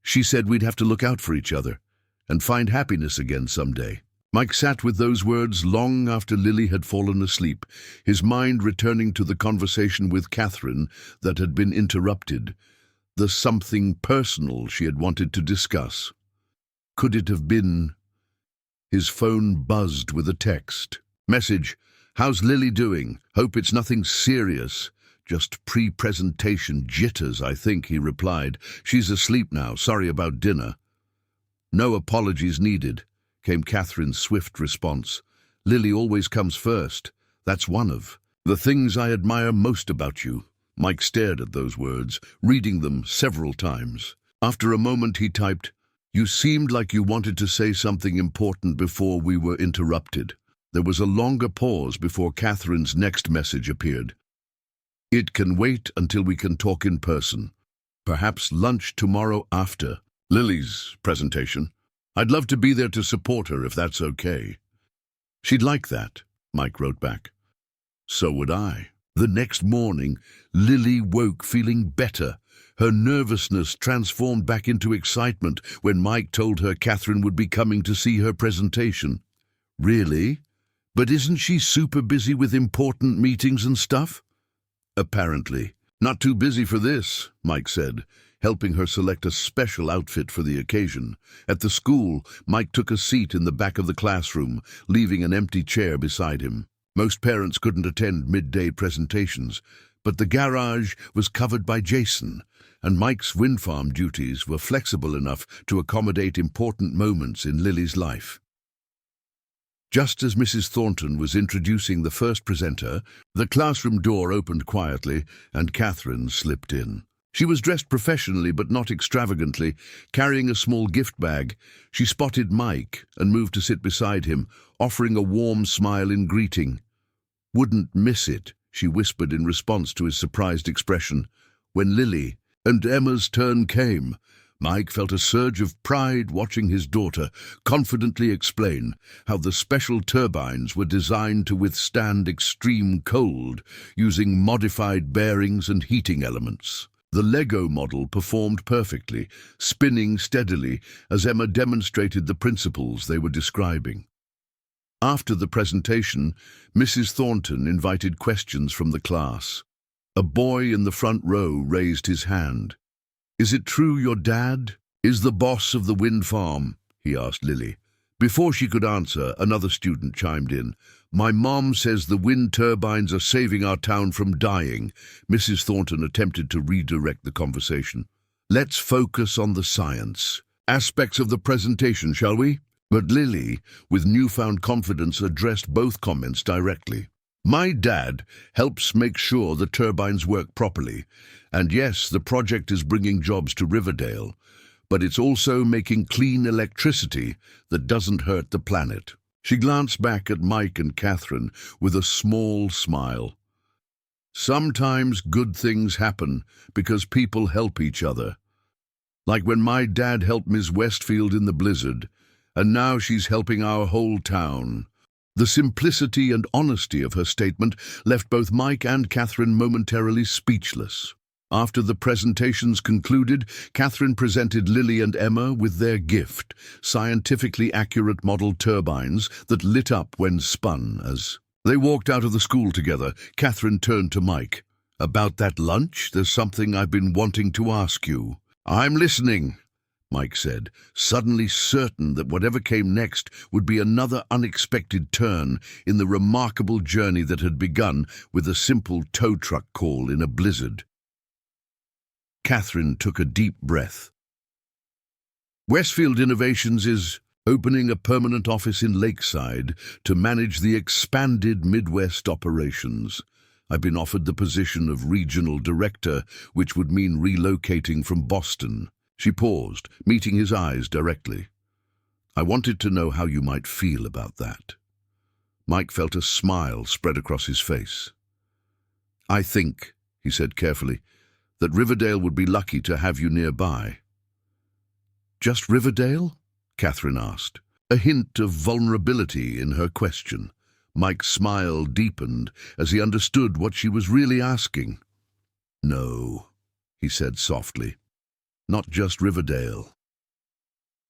She said we'd have to look out for each other and find happiness again someday. Mike sat with those words long after Lily had fallen asleep, his mind returning to the conversation with Catherine that had been interrupted, the something personal she had wanted to discuss. Could it have been? His phone buzzed with a text. Message, how's Lily doing? Hope it's nothing serious. Just pre-presentation jitters, I think, he replied. She's asleep now, sorry about dinner. No apologies needed, came Catherine's swift response. Lily always comes first. That's one of the things I admire most about you. Mike stared at those words, reading them several times. After a moment he typed, You seemed like you wanted to say something important before we were interrupted. There was a longer pause before Catherine's next message appeared. It can wait until we can talk in person. Perhaps lunch tomorrow after Lily's presentation. I'd love to be there to support her if that's okay. She'd like that, Mike wrote back. So would I. The next morning, Lily woke feeling better. Her nervousness transformed back into excitement when Mike told her Catherine would be coming to see her presentation. Really? But isn't she super busy with important meetings and stuff? Apparently. Not too busy for this, Mike said, helping her select a special outfit for the occasion. At the school, Mike took a seat in the back of the classroom, leaving an empty chair beside him. Most parents couldn't attend midday presentations, but the garage was covered by Jason, and Mike's wind farm duties were flexible enough to accommodate important moments in Lily's life. Just as Mrs. Thornton was introducing the first presenter, the classroom door opened quietly and Catherine slipped in. She was dressed professionally but not extravagantly, carrying a small gift bag. She spotted Mike and moved to sit beside him, offering a warm smile in greeting. Wouldn't miss it, she whispered in response to his surprised expression. When Lily and Emma's turn came, Mike felt a surge of pride watching his daughter confidently explain how the special turbines were designed to withstand extreme cold using modified bearings and heating elements. The Lego model performed perfectly, spinning steadily as Emma demonstrated the principles they were describing. After the presentation, Mrs. Thornton invited questions from the class. A boy in the front row raised his hand. Is it true your dad is the boss of the wind farm? He asked Lily. Before she could answer, another student chimed in. My mom says the wind turbines are saving our town from dying. Mrs. Thornton attempted to redirect the conversation. Let's focus on the science aspects of the presentation, shall we? But Lily, with newfound confidence, addressed both comments directly. My dad helps make sure the turbines work properly. And yes, the project is bringing jobs to Riverdale, but it's also making clean electricity that doesn't hurt the planet. She glanced back at Mike and Catherine with a small smile. Sometimes good things happen because people help each other. Like when my dad helped Ms. Westfield in the blizzard, and now she's helping our whole town. The simplicity and honesty of her statement left both Mike and Catherine momentarily speechless. After the presentations concluded, Catherine presented Lily and Emma with their gift, scientifically accurate model turbines that lit up when spun. As they walked out of the school together, Catherine turned to Mike. About that lunch, there's something I've been wanting to ask you. I'm listening. Mike said, suddenly certain that whatever came next would be another unexpected turn in the remarkable journey that had begun with a simple tow truck call in a blizzard. Catherine took a deep breath. Westfield Innovations is opening a permanent office in Lakeside to manage the expanded Midwest operations. I've been offered the position of regional director, which would mean relocating from Boston. She paused, meeting his eyes directly. I wanted to know how you might feel about that. Mike felt a smile spread across his face. I think, he said carefully, that Riverdale would be lucky to have you nearby. Just Riverdale? Catherine asked, a hint of vulnerability in her question. Mike's smile deepened as he understood what she was really asking. No, he said softly, not just Riverdale.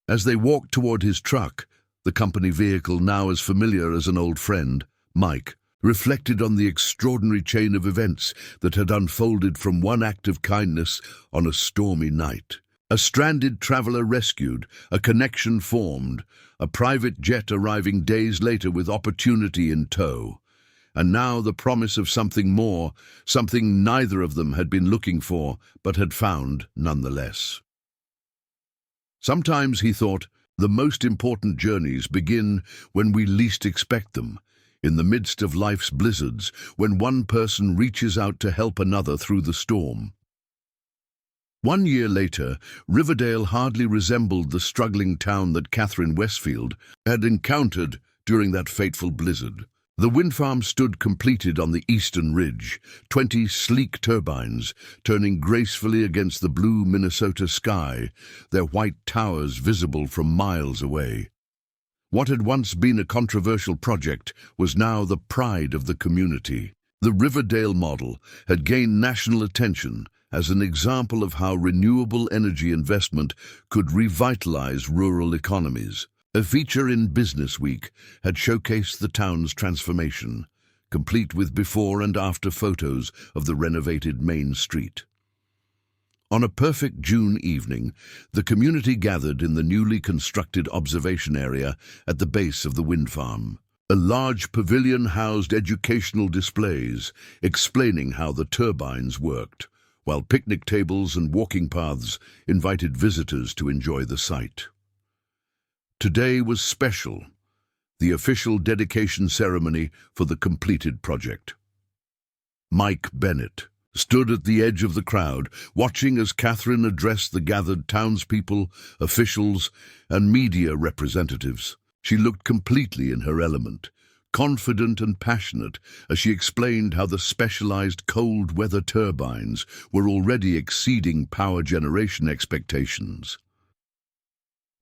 As they walked toward his truck, the company vehicle now as familiar as an old friend, Mike reflected on the extraordinary chain of events that had unfolded from one act of kindness on a stormy night. A stranded traveler rescued, a connection formed, a private jet arriving days later with opportunity in tow. And now the promise of something more, something neither of them had been looking for, but had found nonetheless. Sometimes, he thought, the most important journeys begin when we least expect them, in the midst of life's blizzards, when one person reaches out to help another through the storm. 1 year later, Riverdale hardly resembled the struggling town that Catherine Westfield had encountered during that fateful blizzard. The wind farm stood completed on the eastern ridge, 20 sleek turbines turning gracefully against the blue Minnesota sky, their white towers visible from miles away. What had once been a controversial project was now the pride of the community. The Riverdale model had gained national attention as an example of how renewable energy investment could revitalize rural economies. A feature in Business Week had showcased the town's transformation, complete with before and after photos of the renovated Main Street. On a perfect June evening, the community gathered in the newly constructed observation area at the base of the wind farm. A large pavilion housed educational displays explaining how the turbines worked, while picnic tables and walking paths invited visitors to enjoy the site. Today was special, the official dedication ceremony for the completed project. Mike Bennett stood at the edge of the crowd, watching as Catherine addressed the gathered townspeople, officials, and media representatives. She looked completely in her element, confident and passionate as she explained how the specialized cold-weather turbines were already exceeding power generation expectations.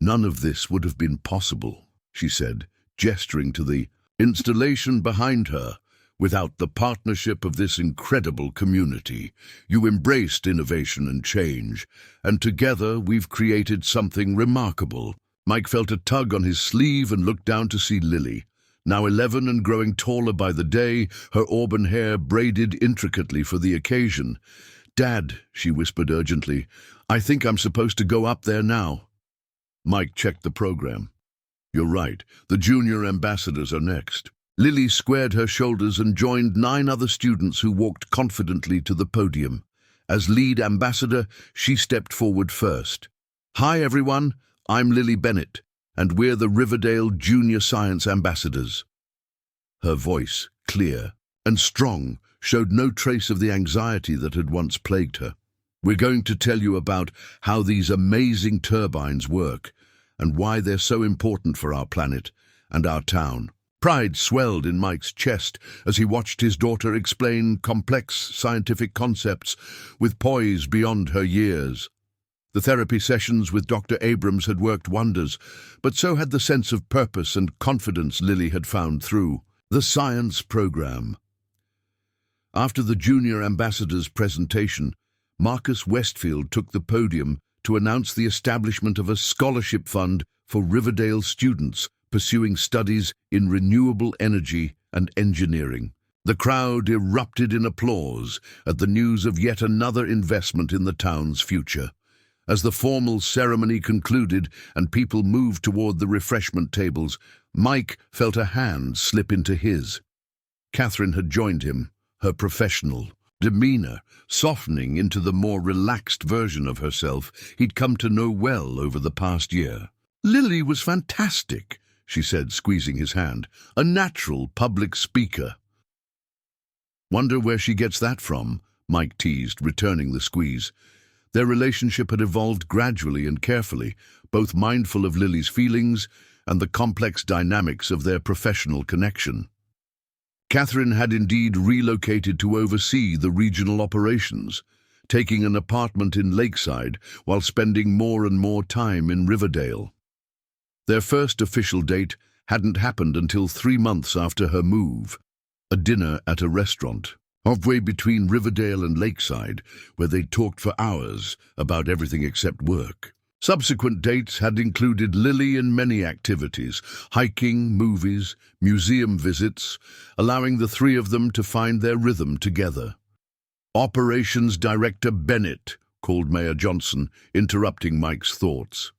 None of this would have been possible, she said, gesturing to the installation behind her, without the partnership of this incredible community. You embraced innovation and change, and together we've created something remarkable. Mike felt a tug on his sleeve and looked down to see Lily. Now 11 and growing taller by the day, her auburn hair braided intricately for the occasion. "Dad," she whispered urgently, "I think I'm supposed to go up there now." Mike checked the program. "You're right, the junior ambassadors are next." Lily squared her shoulders and joined 9 other students who walked confidently to the podium. As lead ambassador, she stepped forward first. "Hi everyone, I'm Lily Bennett, and we're the Riverdale Junior Science Ambassadors." Her voice, clear and strong, showed no trace of the anxiety that had once plagued her. "We're going to tell you about how these amazing turbines work and why they're so important for our planet and our town." Pride swelled in Mike's chest as he watched his daughter explain complex scientific concepts with poise beyond her years. The therapy sessions with Dr. Abrams had worked wonders, but so had the sense of purpose and confidence Lily had found through the science program. After the junior ambassador's presentation, Marcus Westfield took the podium to announce the establishment of a scholarship fund for Riverdale students pursuing studies in renewable energy and engineering. The crowd erupted in applause at the news of yet another investment in the town's future. As the formal ceremony concluded and people moved toward the refreshment tables, Mike felt a hand slip into his. Catherine had joined him, her professional demeanor softening into the more relaxed version of herself he'd come to know well over the past year. "Lily was fantastic," she said, squeezing his hand. "A natural public speaker." "Wonder where she gets that from," Mike teased, returning the squeeze. Their relationship had evolved gradually and carefully, both mindful of Lily's feelings and the complex dynamics of their professional connection. Catherine had indeed relocated to oversee the regional operations, taking an apartment in Lakeside while spending more and more time in Riverdale. Their first official date hadn't happened until 3 months after her move, a dinner at a restaurant, halfway between Riverdale and Lakeside, where they talked for hours about everything except work. Subsequent dates had included Lily in many activities, hiking, movies, museum visits, allowing the three of them to find their rhythm together. "Operations Director Bennett," called Mayor Johnson, interrupting Mike's thoughts.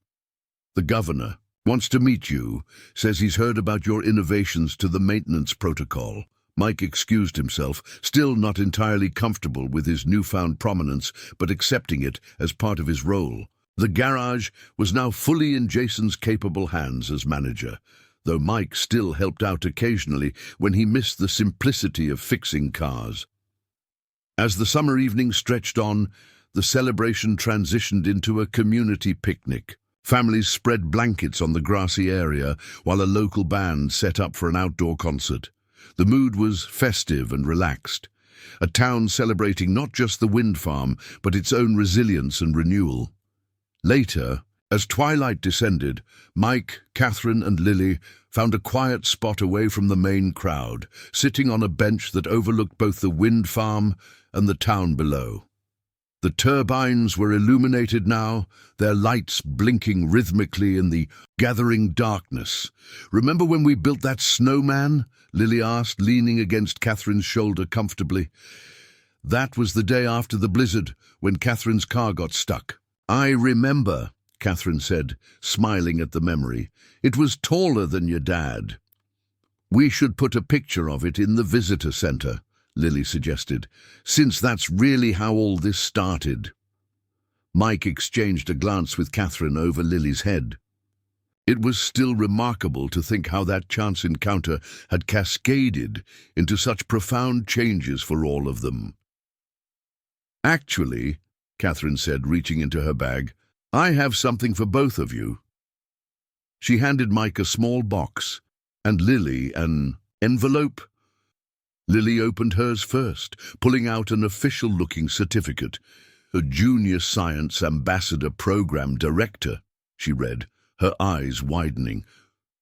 "The governor wants to meet you, says he's heard about your innovations to the maintenance protocol." Mike excused himself, still not entirely comfortable with his newfound prominence, but accepting it as part of his role. The garage was now fully in Jason's capable hands as manager, though Mike still helped out occasionally when he missed the simplicity of fixing cars. As the summer evening stretched on, the celebration transitioned into a community picnic. Families spread blankets on the grassy area while a local band set up for an outdoor concert. The mood was festive and relaxed, a town celebrating not just the wind farm, but its own resilience and renewal. Later, as twilight descended, Mike, Catherine, and Lily found a quiet spot away from the main crowd, sitting on a bench that overlooked both the wind farm and the town below. The turbines were illuminated now, their lights blinking rhythmically in the gathering darkness. "Remember when we built that snowman?" Lily asked, leaning against Catherine's shoulder comfortably. "That was the day after the blizzard, when Catherine's car got stuck." "I remember," Catherine said, smiling at the memory. "It was taller than your dad." "We should put a picture of it in the visitor center," Lily suggested, "since that's really how all this started." Mike exchanged a glance with Catherine over Lily's head. It was still remarkable to think how that chance encounter had cascaded into such profound changes for all of them. "Actually," Catherine said, reaching into her bag, "I have something for both of you." She handed Mike a small box, and Lily an envelope. Lily opened hers first, pulling out an official-looking certificate. "A Junior Science Ambassador Program Director," she read, her eyes widening.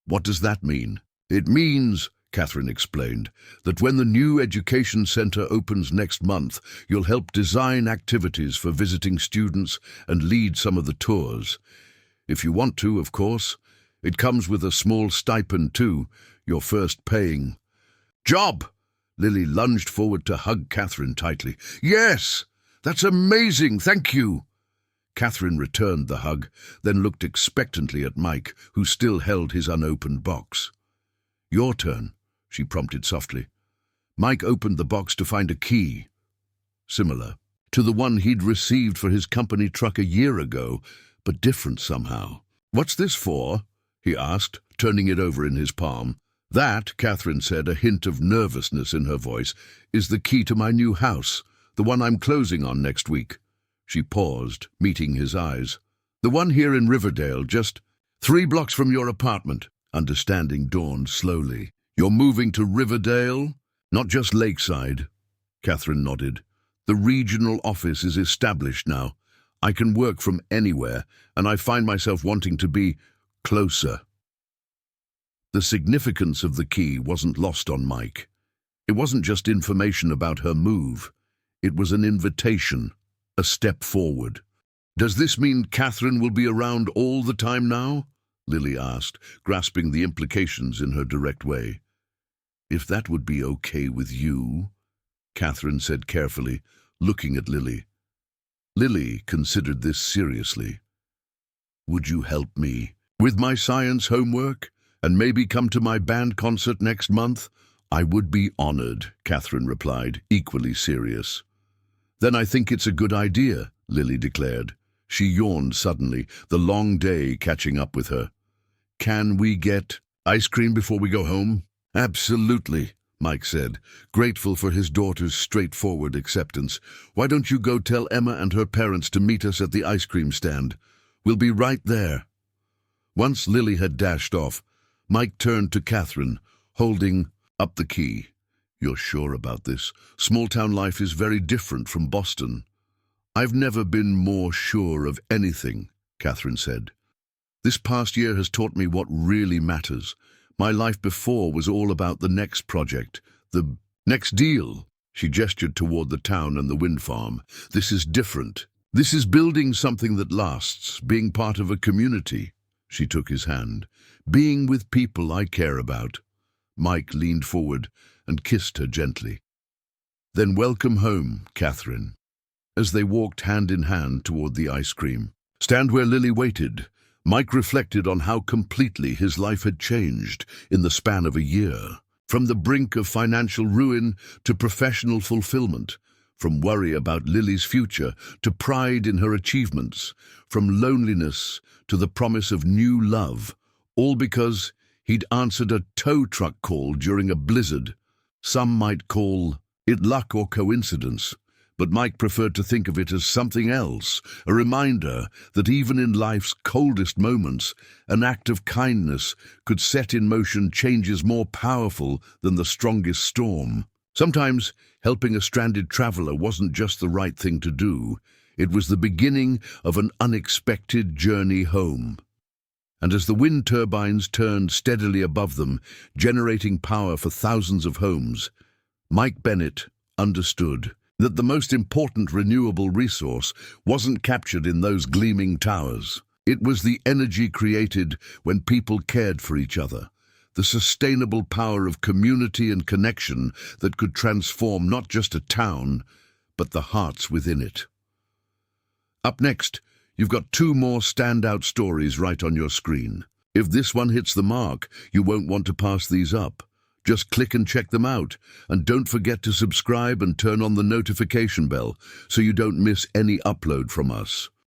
"What does that mean?" "It means," Catherine explained, "that when the new education center opens next month, you'll help design activities for visiting students and lead some of the tours. If you want to, of course. It comes with a small stipend, too, your first paying." "Job!" Lily lunged forward to hug Catherine tightly. "Yes! That's amazing, thank you!" Catherine returned the hug, then looked expectantly at Mike, who still held his unopened box. "Your turn," she prompted softly. Mike opened the box to find a key, similar to the one he'd received for his company truck a year ago, but different somehow. "What's this for?" he asked, turning it over in his palm. "That," Catherine said, a hint of nervousness in her voice, "is the key to my new house, the one I'm closing on next week." She paused, meeting his eyes. "The one here in Riverdale, just 3 blocks from your apartment." Understanding dawned slowly. "You're moving to Riverdale? Not just Lakeside?" Catherine nodded. "The regional office is established now. I can work from anywhere, and I find myself wanting to be closer." The significance of the key wasn't lost on Mike. It wasn't just information about her move. It was an invitation, a step forward. "Does this mean Catherine will be around all the time now?" Lily asked, grasping the implications in her direct way. "If that would be okay with you," Catherine said carefully, looking at Lily. Lily considered this seriously. Would you help me with my science homework and maybe come to my band concert next month? I would be honored, Catherine replied, equally serious. Then I think it's a good idea, Lily declared. She yawned suddenly, the long day catching up with her. Can we get ice cream before we go home? Absolutely, Mike said, grateful for his daughter's straightforward acceptance. Why don't you go tell Emma and her parents to meet us at the ice cream stand? We'll be right there. Once Lily had dashed off, Mike turned to Catherine, holding up the key. You're sure about this? Small-town life is very different from Boston. I've never been more sure of anything, Catherine said. This past year has taught me what really matters. My life before was all about the next project, the next deal. She gestured toward the town and the wind farm. This is different. This is building something that lasts, being part of a community. She took his hand. Being with people I care about. Mike leaned forward and kissed her gently. Then welcome home, Catherine. As they walked hand in hand toward the ice cream stand where Lily waited, Mike reflected on how completely his life had changed in the span of a year. From the brink of financial ruin to professional fulfillment, from worry about Lily's future to pride in her achievements, from loneliness to the promise of new love, all because he'd answered a tow truck call during a blizzard. Some might call it luck or coincidence, but Mike preferred to think of it as something else, a reminder that even in life's coldest moments, an act of kindness could set in motion changes more powerful than the strongest storm. Sometimes helping a stranded traveler wasn't just the right thing to do, it was the beginning of an unexpected journey home. And as the wind turbines turned steadily above them, generating power for thousands of homes, Mike Bennett understood that the most important renewable resource wasn't captured in those gleaming towers. It was the energy created when people cared for each other, the sustainable power of community and connection that could transform not just a town, but the hearts within it. Up next, you've got two more standout stories right on your screen. If this one hits the mark, you won't want to pass these up. Just click and check them out, and don't forget to subscribe and turn on the notification bell so you don't miss any upload from us.